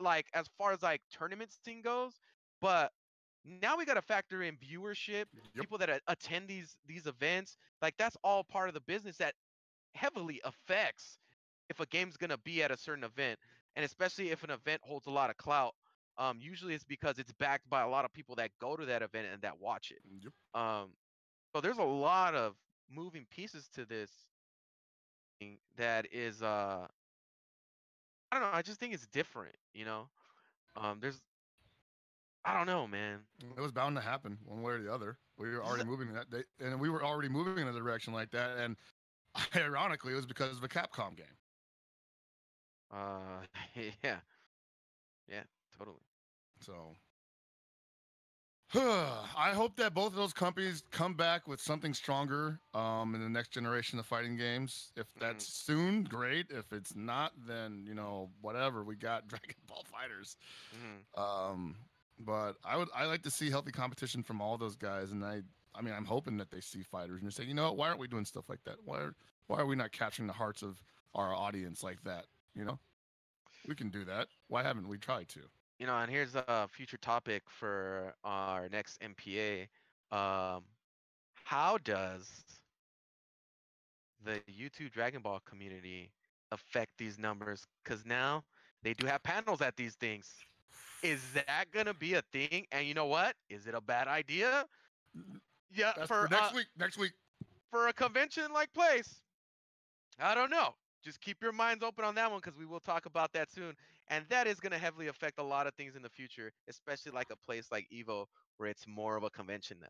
[SPEAKER 4] like as far as like tournament scene goes, but now we got to factor in viewership, people that attend these events. Like that's all part of the business that heavily affects if a game's gonna be at a certain event, and especially if an event holds a lot of clout. Usually it's because it's backed by a lot of people that go to that event and that watch it. So there's a lot of moving pieces to this thing that is I don't know, I just think it's different. There's I don't know, man.
[SPEAKER 5] It was bound to happen one way or the other. We were already moving that day, and we were already moving in a direction like that. And ironically, it was because of a Capcom game.
[SPEAKER 4] Yeah, totally.
[SPEAKER 5] So I hope that both of those companies come back with something stronger in the next generation of fighting games. If that's soon, great. If it's not, then whatever. We got Dragon Ball Fighters. But I like to see healthy competition from all those guys, and I'm hoping that they see fighters and they say, why aren't we doing stuff like that? Why are we not capturing the hearts of our audience like that? We can do that. Why haven't we tried to?
[SPEAKER 4] And here's a future topic for our next MPA. How does the YouTube Dragon Ball community affect these numbers? Because now they do have panels at these things. Is that gonna be a thing? And you know what? Is it a bad idea? Yeah,
[SPEAKER 5] that's for next week. Next week.
[SPEAKER 4] For a convention-like place, I don't know. Just keep your minds open on that one because we will talk about that soon. And that is going to heavily affect a lot of things in the future, especially like a place like Evo where it's more of a convention now.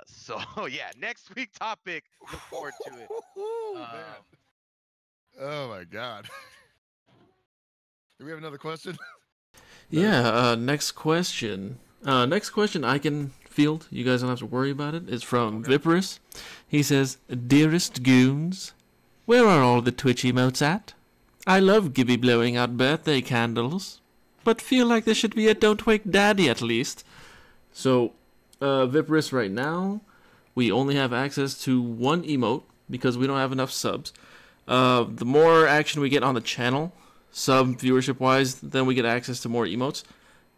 [SPEAKER 4] So yeah, next week topic. Look forward to it.
[SPEAKER 5] Man. Oh my God. Do we have another question?
[SPEAKER 6] Yeah, next question. Next question I can field. You guys don't have to worry about it. It's from Viperous. He says, "Dearest goons, where are all the Twitch emotes at? I love Gibby blowing out birthday candles, but feel like there should be a Don't Wake Daddy at least." So, Viperous, right now, we only have access to one emote because we don't have enough subs. The more action we get on the channel, sub viewership wise, then we get access to more emotes.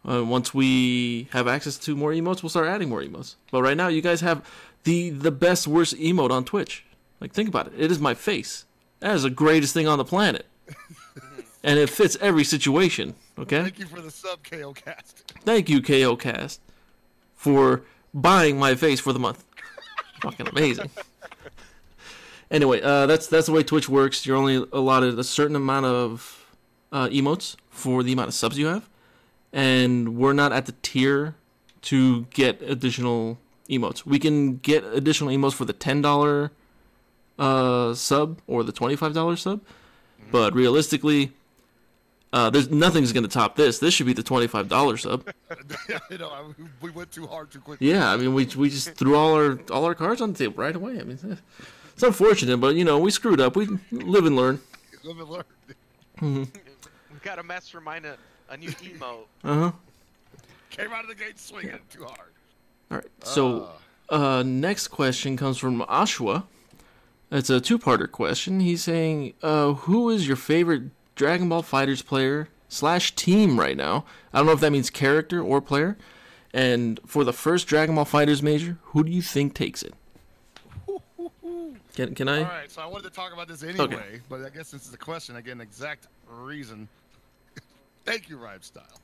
[SPEAKER 6] Once we have access to more emotes, we'll start adding more emotes. But right now, you guys have the best worst emote on Twitch. Like, think about it. It is my face. That is the greatest thing on the planet. And it fits every situation. Okay.
[SPEAKER 5] Thank you for the sub, KO Cast.
[SPEAKER 6] Thank you, KO Cast, for buying my face for the month. Fucking amazing. Anyway, that's the way Twitch works. You're only allotted a certain amount of emotes for the amount of subs you have, and we're not at the tier to get additional emotes. We can get additional emotes for the $10 sub or the $25 sub, but realistically, there's nothing's gonna top this. This should be the $25 sub.
[SPEAKER 5] We went too hard too quickly.
[SPEAKER 6] Yeah, I mean, we just threw all our cards on the table right away. I mean, it's unfortunate, but we screwed up. We live and learn.
[SPEAKER 5] Live and learn.
[SPEAKER 6] Mm-hmm.
[SPEAKER 4] We got to mastermind a new emote.
[SPEAKER 5] Came out of the gate swinging too hard.
[SPEAKER 6] All right. So, next question comes from Ashwa. It's a two-parter question. He's saying, who is your favorite Dragon Ball FighterZ player / team right now? I don't know if that means character or player. And for the first Dragon Ball FighterZ major, who do you think takes it? Can I?
[SPEAKER 5] All right, so I wanted to talk about this anyway, but I guess this is a question. I get an exact reason. Thank you, Rhyme Style.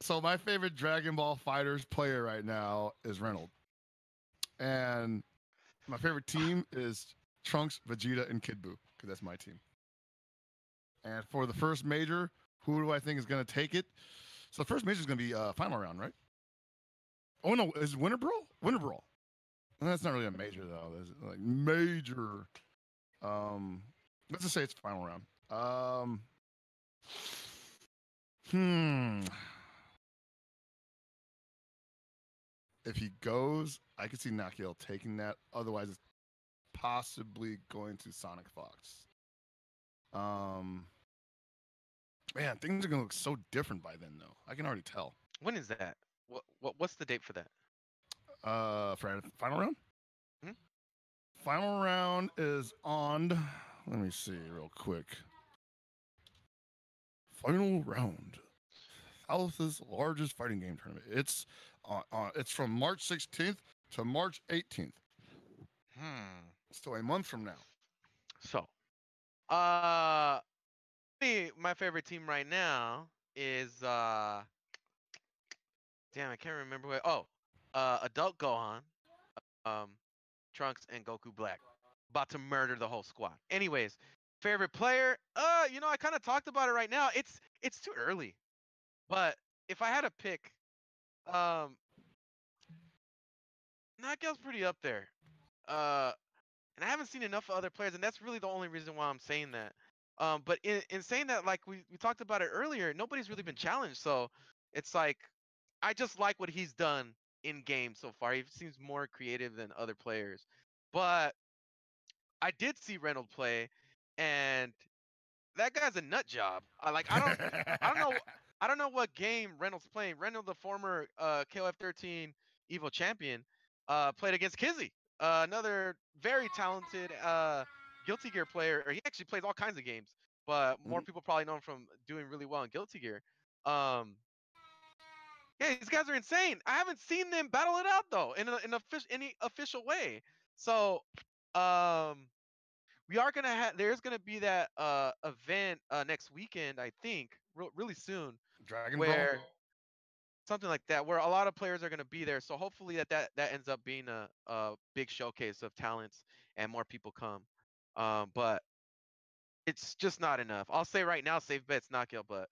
[SPEAKER 5] So my favorite Dragon Ball FighterZ player right now is Reynolds. And my favorite team is Trunks, Vegeta, and Kid Buu, because that's my team. And for the first major, who do I think is going to take it? So the first major is going to be final round, right? Oh, no, is it Winter Brawl? Winter Brawl. That's not really a major, though. There's like major. Let's just say it's final round. If he goes, I could see Nakiel taking that. Otherwise, it's possibly going to Sonic Fox. Man, things are gonna look so different by then, though. I can already tell.
[SPEAKER 4] When is that? What's the date for that?
[SPEAKER 5] For final round. Final round is on. Let me see real quick. Final round. South's largest fighting game tournament. It's from March 16th to March 18th. So a month from now.
[SPEAKER 4] So, my favorite team right now is damn, I can't remember what. Adult Gohan, Trunks, and Goku Black, about to murder the whole squad. Anyways, favorite player, I kind of talked about it right now. It's too early, but if I had to pick, Nakiel's pretty up there. And I haven't seen enough of other players, and that's really the only reason why I'm saying that. But in saying that, like we talked about it earlier, nobody's really been challenged, so it's like I just like what he's done in game so far. He seems more creative than other players. But I did see Reynolds play, and that guy's a nut job. I don't know what game Reynolds playing. Reynolds, the former KOF 13 Evo champion, played against Kizzy, another very talented Guilty Gear player. Or he actually plays all kinds of games, but more people probably know him from doing really well in Guilty Gear. Yeah, these guys are insane. I haven't seen them battle it out though in any official way. So, we are gonna have. There's gonna be that event next weekend, I think, really soon.
[SPEAKER 5] Dragon
[SPEAKER 4] where
[SPEAKER 5] Ball?
[SPEAKER 4] something like that, where a lot of players are gonna be there. So hopefully that ends up being a big showcase of talents and more people come. But it's just not enough. I'll say right now, safe bet's Nakiel, but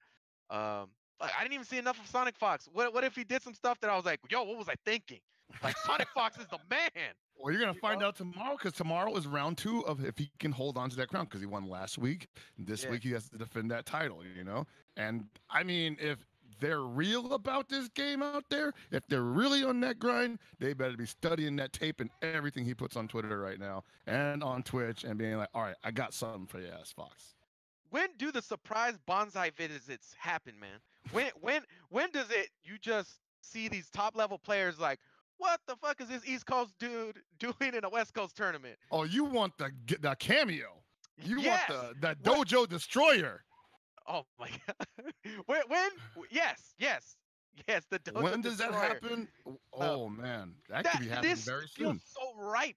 [SPEAKER 4] Like, I didn't even see enough of Sonic Fox. What if he did some stuff that I was like, yo, what was I thinking? Like Sonic Fox is the man.
[SPEAKER 5] Well, you're gonna find out tomorrow because tomorrow is round 2 of if he can hold on to that crown because he won last week. This week he has to defend that title, you know. And I mean, if they're real about this game out there, if they're really on that grind, they better be studying that tape and everything he puts on Twitter right now and on Twitch and being like, all right, I got something for your ass, Fox.
[SPEAKER 4] When do the surprise bonsai visits happen, man? When does it? You just see these top level players like, what the fuck is this East Coast dude doing in a West Coast tournament?
[SPEAKER 5] Oh, you want the cameo? You
[SPEAKER 4] Yes.
[SPEAKER 5] want the Dojo Destroyer?
[SPEAKER 4] Oh my god. When? Yes. The Dojo
[SPEAKER 5] When does
[SPEAKER 4] Destroyer.
[SPEAKER 5] that happen? Oh man, that could be happening very soon.
[SPEAKER 4] This feels so ripe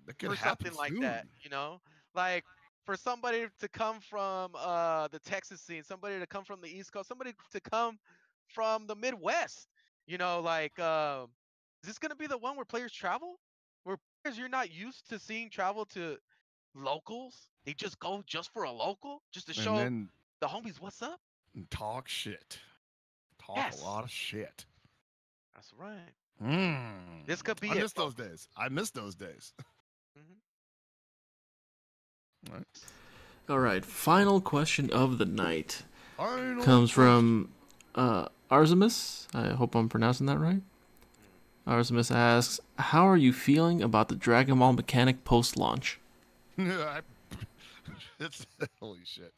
[SPEAKER 5] That could
[SPEAKER 4] for
[SPEAKER 5] happen
[SPEAKER 4] something like
[SPEAKER 5] soon.
[SPEAKER 4] that, you know? Like for somebody to come from the Texas scene, somebody to come from the East Coast, somebody to come from the Midwest, you know, like is this gonna be the one where players travel? Where players you're not used to seeing travel to locals? They just go just for a local? Just to
[SPEAKER 5] And
[SPEAKER 4] show
[SPEAKER 5] then
[SPEAKER 4] the homies what's up?
[SPEAKER 5] talk shit. Talk
[SPEAKER 4] Yes.
[SPEAKER 5] a lot of shit.
[SPEAKER 4] That's right. This could be
[SPEAKER 5] I
[SPEAKER 4] it.
[SPEAKER 5] miss those days. I miss those days.
[SPEAKER 6] All right. All right. Final question of the night
[SPEAKER 5] Final
[SPEAKER 6] comes from Arzemus. I hope I'm pronouncing that right. Arzemus asks, "How are you feeling about the Dragon Ball mechanic post-launch?"
[SPEAKER 5] It's holy shit.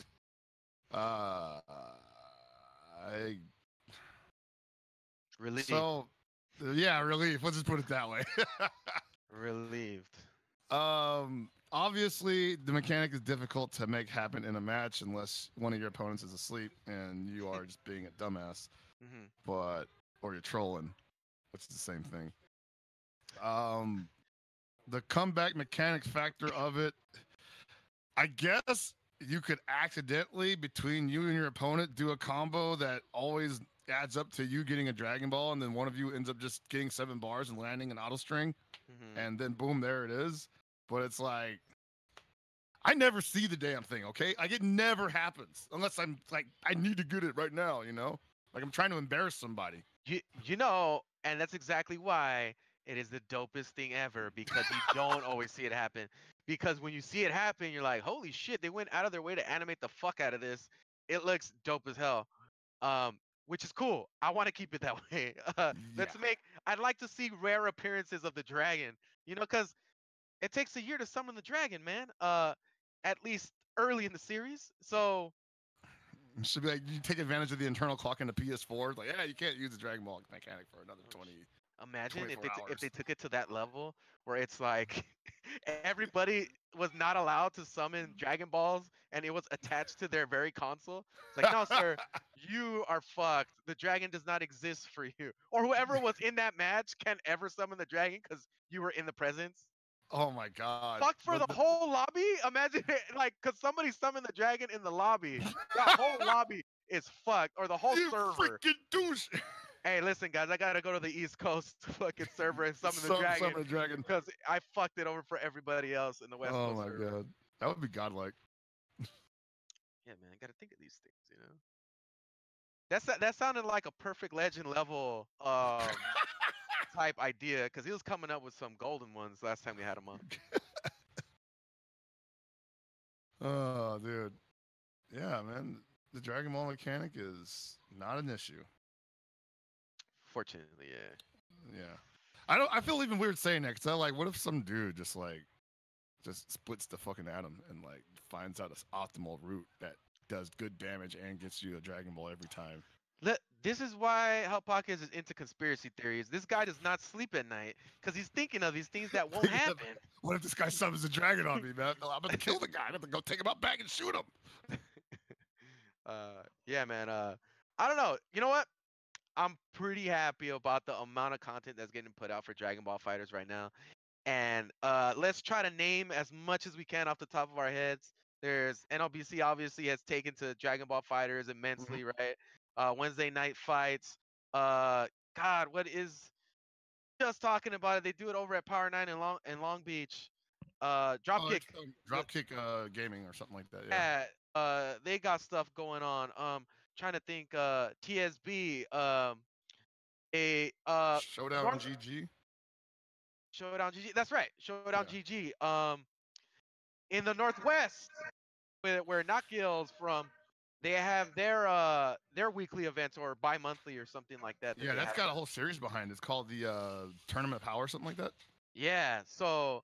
[SPEAKER 4] Relieved.
[SPEAKER 5] So, yeah, relief. Let's just put it that way.
[SPEAKER 4] Relieved.
[SPEAKER 5] Obviously, the mechanic is difficult to make happen in a match unless one of your opponents is asleep and you are just being a dumbass, or you're trolling, which is the same thing. The comeback mechanic factor of it, I guess you could accidentally, between you and your opponent, do a combo that always adds up to you getting a Dragon Ball, and then one of you ends up just getting 7 bars and landing an auto string, and then boom, there it is. But it's like, I never see the damn thing, okay? Like, it never happens unless I'm like, I need to get it right now, you know? Like, I'm trying to embarrass somebody.
[SPEAKER 4] You know, and that's exactly why it is the dopest thing ever, because you don't always see it happen. Because when you see it happen, you're like, holy shit, they went out of their way to animate the fuck out of this. It looks dope as hell. Which is cool. I want to keep it that way. I'd like to see rare appearances of the dragon, you know, because it takes a year to summon the dragon, man. At least early in the series. So
[SPEAKER 5] it should be like, you take advantage of the internal clock in the PS4. Like, yeah, you can't use the Dragon Ball mechanic for another 20.
[SPEAKER 4] Imagine if
[SPEAKER 5] 24
[SPEAKER 4] if they
[SPEAKER 5] hours.
[SPEAKER 4] took it to that level where it's like everybody was not allowed to summon Dragon Balls and it was attached to their very console. It's like, no, sir, you are fucked. The dragon does not exist for you. Or whoever was in that match can't ever summon the dragon because you were in the presence.
[SPEAKER 5] Oh my god.
[SPEAKER 4] Fucked for the whole lobby? Imagine it, like, because somebody summoned the dragon in the lobby. That whole lobby is fucked. Or the whole
[SPEAKER 5] you
[SPEAKER 4] server.
[SPEAKER 5] Freaking douche.
[SPEAKER 4] Hey, listen, guys, I gotta go to the East Coast fucking server and summon the dragon because I fucked it over for everybody else in the West Coast.
[SPEAKER 5] Oh my god, that would be godlike.
[SPEAKER 4] Yeah, man, I gotta think of these things, you know. That sounded like a perfect legend level type idea because he was coming up with some golden ones last time we had him on.
[SPEAKER 5] Oh, dude, yeah, man, the Dragon Ball mechanic is not an issue.
[SPEAKER 4] Fortunately, yeah.
[SPEAKER 5] Yeah, I feel even weird saying that because I like, what if some dude just splits the fucking atom and like finds out this optimal route that does good damage and gets you a Dragon Ball every time.
[SPEAKER 4] This is why Hot Pockets is into conspiracy theories. This guy does not sleep at night because he's thinking of these things that won't happen.
[SPEAKER 5] What if this guy summons a dragon on me, man? I'm about to kill the guy. I'm about to go take him out back and shoot him.
[SPEAKER 4] Yeah, man. I don't know. You know what? I'm pretty happy about the amount of content that's getting put out for Dragon Ball FighterZ right now. And let's try to name as much as we can off the top of our heads. There's NLBC obviously has taken to Dragon Ball FighterZ immensely, right? Wednesday night fights. God, what is just talking about it? They do it over at Power 9 in Long Beach. Dropkick.
[SPEAKER 5] Dropkick Gaming or something like that. Yeah.
[SPEAKER 4] They got stuff going on. trying to think. TSB. A
[SPEAKER 5] Showdown
[SPEAKER 4] North
[SPEAKER 5] GG.
[SPEAKER 4] Showdown GG. That's right. Showdown
[SPEAKER 5] Yeah.
[SPEAKER 4] GG. In the Northwest, where Nakil's from, they have their weekly events or bi-monthly or something like that.
[SPEAKER 5] Yeah,
[SPEAKER 4] they
[SPEAKER 5] that's
[SPEAKER 4] have.
[SPEAKER 5] got a whole series behind it. It's called the Tournament of Power or something like that.
[SPEAKER 4] Yeah. So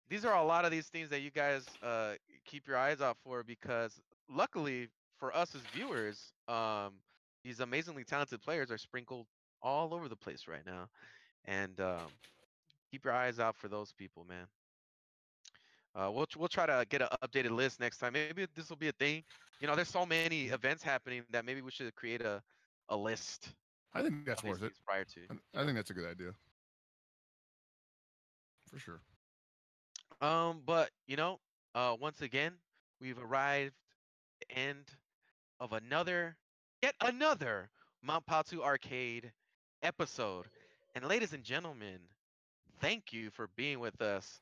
[SPEAKER 4] these are a lot of these things that you guys keep your eyes out for, because luckily for us as viewers, these amazingly talented players are sprinkled all over the place right now, and keep your eyes out for those people, man. We'll try to get an updated list next time. Maybe this will be a thing. You know, there's so many events happening that maybe we should create a list
[SPEAKER 5] I think that's
[SPEAKER 4] of these
[SPEAKER 5] worth it.
[SPEAKER 4] things prior to.
[SPEAKER 5] I think that's a good idea. For sure.
[SPEAKER 4] But you know, once again, we've arrived at the end of yet another Mount Paozu Arcade episode. And ladies and gentlemen, thank you for being with us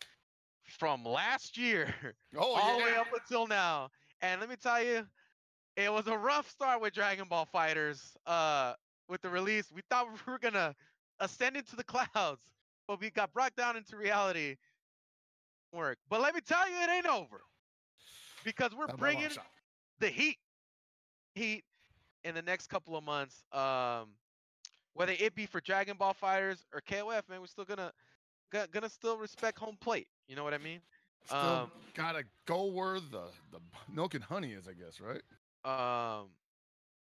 [SPEAKER 4] from last year
[SPEAKER 5] Oh
[SPEAKER 4] all the way
[SPEAKER 5] yeah.
[SPEAKER 4] up until now. And let me tell you, it was a rough start with Dragon Ball Fighters. With the release, we thought we were gonna ascend into the clouds, but we got brought down into reality. Work, but let me tell you, it ain't over, because we're bringing the heat in the next couple of months. Whether it be for Dragon Ball Fighters or KOF, man, we're still gonna still respect home plate. You know what I mean?
[SPEAKER 5] Still gotta go where the milk and honey is, I guess, right?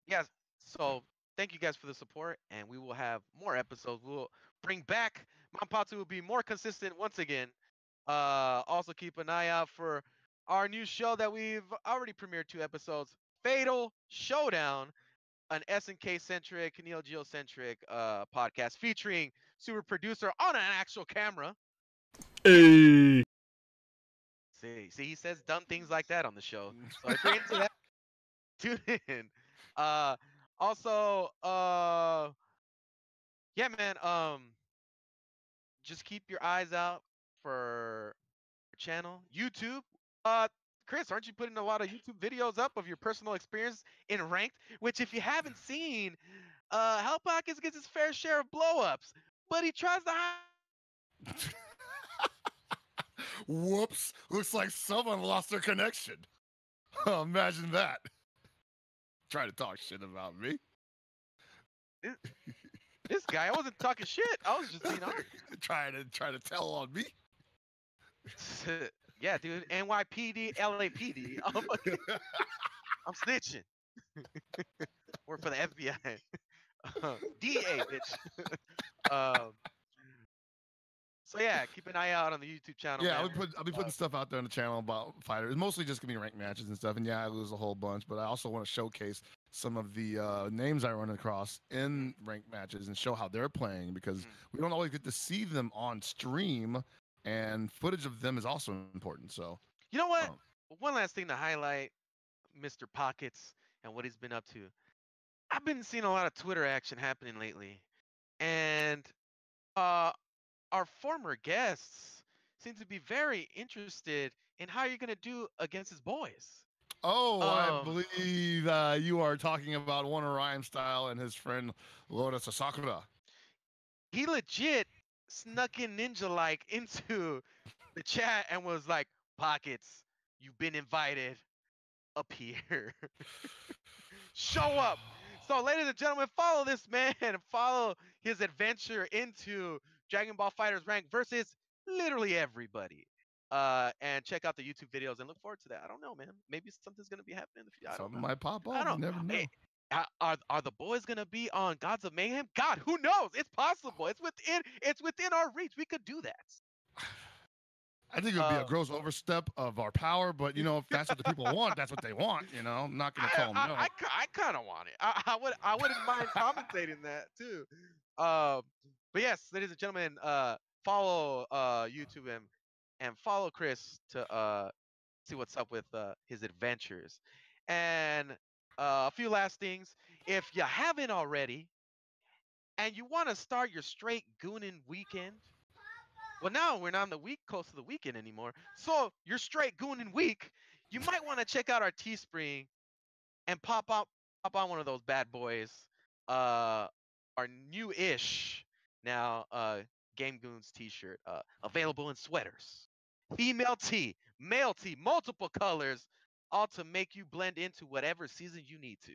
[SPEAKER 4] Yes. So thank you guys for the support, and we will have more episodes. We'll bring back Mount Paozu will be more consistent once again. Also keep an eye out for our new show that we've already premiered 2 episodes, Fatal Showdown, an SNK centric, Neo Geo centric podcast featuring super producer on an actual camera.
[SPEAKER 6] Hey.
[SPEAKER 4] See, he says dumb things like that on the show. So if you're into that, tune in. Also, yeah, man. Just keep your eyes out for our channel, YouTube. Chris, aren't you putting a lot of YouTube videos up of your personal experience in ranked? Which, if you haven't seen, Hell Pockets gets his fair share of blow-ups, but he tries to hide.
[SPEAKER 5] Whoops! Looks like someone lost their connection. Imagine that. Try to talk shit about me.
[SPEAKER 4] This guy, I wasn't talking shit. I was just being honest.
[SPEAKER 5] trying to tell on me.
[SPEAKER 4] Yeah, dude. NYPD, LAPD. I'm snitching. Work for the FBI. DA, bitch. So yeah, keep an eye out on the YouTube channel.
[SPEAKER 5] Yeah,
[SPEAKER 4] man.
[SPEAKER 5] I'll be putting stuff out there on the channel about fighters. It's mostly just gonna be ranked matches and stuff. And yeah, I lose a whole bunch, but I also want to showcase some of the names I run across in ranked matches and show how they're playing, because we don't always get to see them on stream, and footage of them is also important. So
[SPEAKER 4] you know what? One last thing to highlight, Mr. Pockets and what he's been up to. I've been seeing a lot of Twitter action happening lately, and our former guests seem to be very interested in how you're gonna do against his boys.
[SPEAKER 5] Oh, I believe you are talking about Warner Rhyme Style and his friend Lotus Sakura.
[SPEAKER 4] He legit snuck in ninja-like into the chat and was like, "Pockets, you've been invited up here. Show up." So, ladies and gentlemen, follow this man and follow his adventure into Dragon Ball Fighters Rank versus literally everybody. And check out the YouTube videos and look forward to that. I don't know, man. Maybe something's gonna be happening in the future.
[SPEAKER 5] Something might pop
[SPEAKER 4] I
[SPEAKER 5] off.
[SPEAKER 4] don't
[SPEAKER 5] You never know.
[SPEAKER 4] Hey, are the boys gonna be on Gods of Mayhem? God, who knows? It's possible. It's within our reach. We could do that.
[SPEAKER 5] I think it would be a gross overstep of our power, but you know, if that's what the people want, that's what they want. You know, I'm not gonna tell them no.
[SPEAKER 4] I kind of want it. I wouldn't mind commentating that too. But yes, ladies and gentlemen, follow YouTube and follow Chris to see what's up with his adventures. And a few last things. If you haven't already, and you want to start your straight gooning weekend. Well, now we're not on the week close to the weekend anymore. So your straight gooning week, you might want to check out our Teespring and pop up hop on one of those bad boys. Our new-ish now Game Goons t-shirt available in sweaters, female tee, male tee, multiple colors, all to make you blend into whatever season you need to.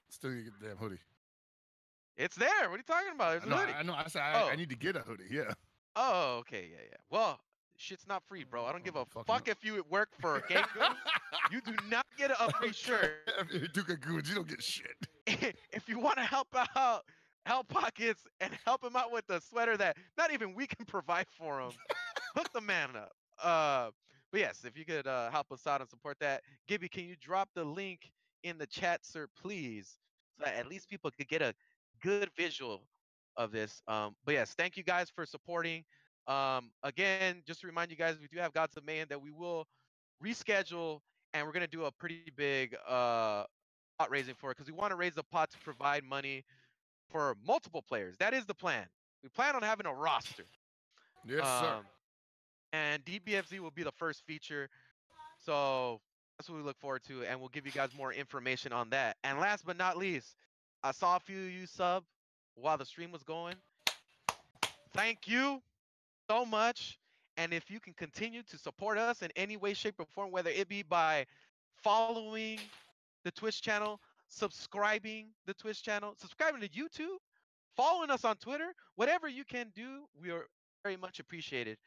[SPEAKER 5] Still need to get the damn hoodie.
[SPEAKER 4] It's there. What are you talking about? There's a
[SPEAKER 5] No,
[SPEAKER 4] hoodie.
[SPEAKER 5] I know. I said
[SPEAKER 4] Oh.
[SPEAKER 5] I need to get a hoodie. Yeah.
[SPEAKER 4] Oh, okay, yeah. Well, shit's not free, bro. I don't give a
[SPEAKER 5] Fucking
[SPEAKER 4] fuck if you work for Game Goons. You do not get a free shirt.
[SPEAKER 5] If you're Duke Goons, you don't get shit.
[SPEAKER 4] If you want to help out Help Pockets and help him out with the sweater that not even we can provide for him, hook the man up. But yes, if you could help us out and support that, Gibby, can you drop the link in the chat, sir, please, so that at least people could get a good visual of this. But yes, thank you guys for supporting. Again, just to remind you guys, we do have Gods of Mayhem that we will reschedule, and we're gonna do a pretty big pot raising for it because we want to raise the pot to provide money for multiple players. That is the plan. We plan on having a roster.
[SPEAKER 5] Yes, sir.
[SPEAKER 4] And DBFZ will be the first feature. So that's what we look forward to, and we'll give you guys more information on that. And last but not least, I saw a few of you sub while the stream was going. Thank you so much. And if you can continue to support us in any way, shape, or form, whether it be by following the Twitch channel, subscribing the Twitch channel, subscribing to YouTube, following us on Twitter, whatever you can do, we are very much appreciated.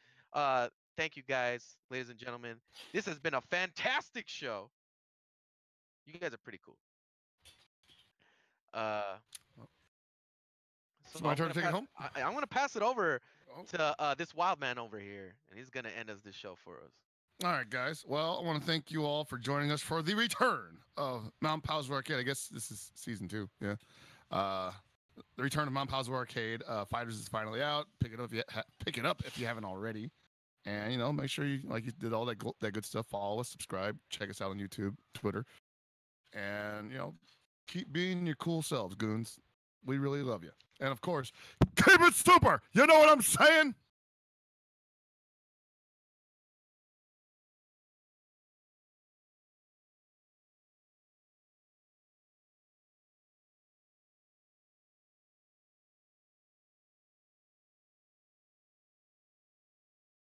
[SPEAKER 4] Thank you guys, ladies and gentlemen. This has been a fantastic show. You guys are pretty cool.
[SPEAKER 5] So my turn to take it home?
[SPEAKER 4] I'm going to pass it over to this wild man over here, and he's going to end us this show for us.
[SPEAKER 5] All right, guys. Well, I want to thank you all for joining us for the return of Mount Paozu Arcade. I guess this is season 2. Yeah. The return of Mount Paozu Arcade. Fighters is finally out. Pick it up if you haven't already. And make sure you did all that good stuff. Follow us, subscribe, check us out on YouTube, Twitter, and keep being your cool selves, goons. We really love you. And of course, keep it super. You know what I'm saying?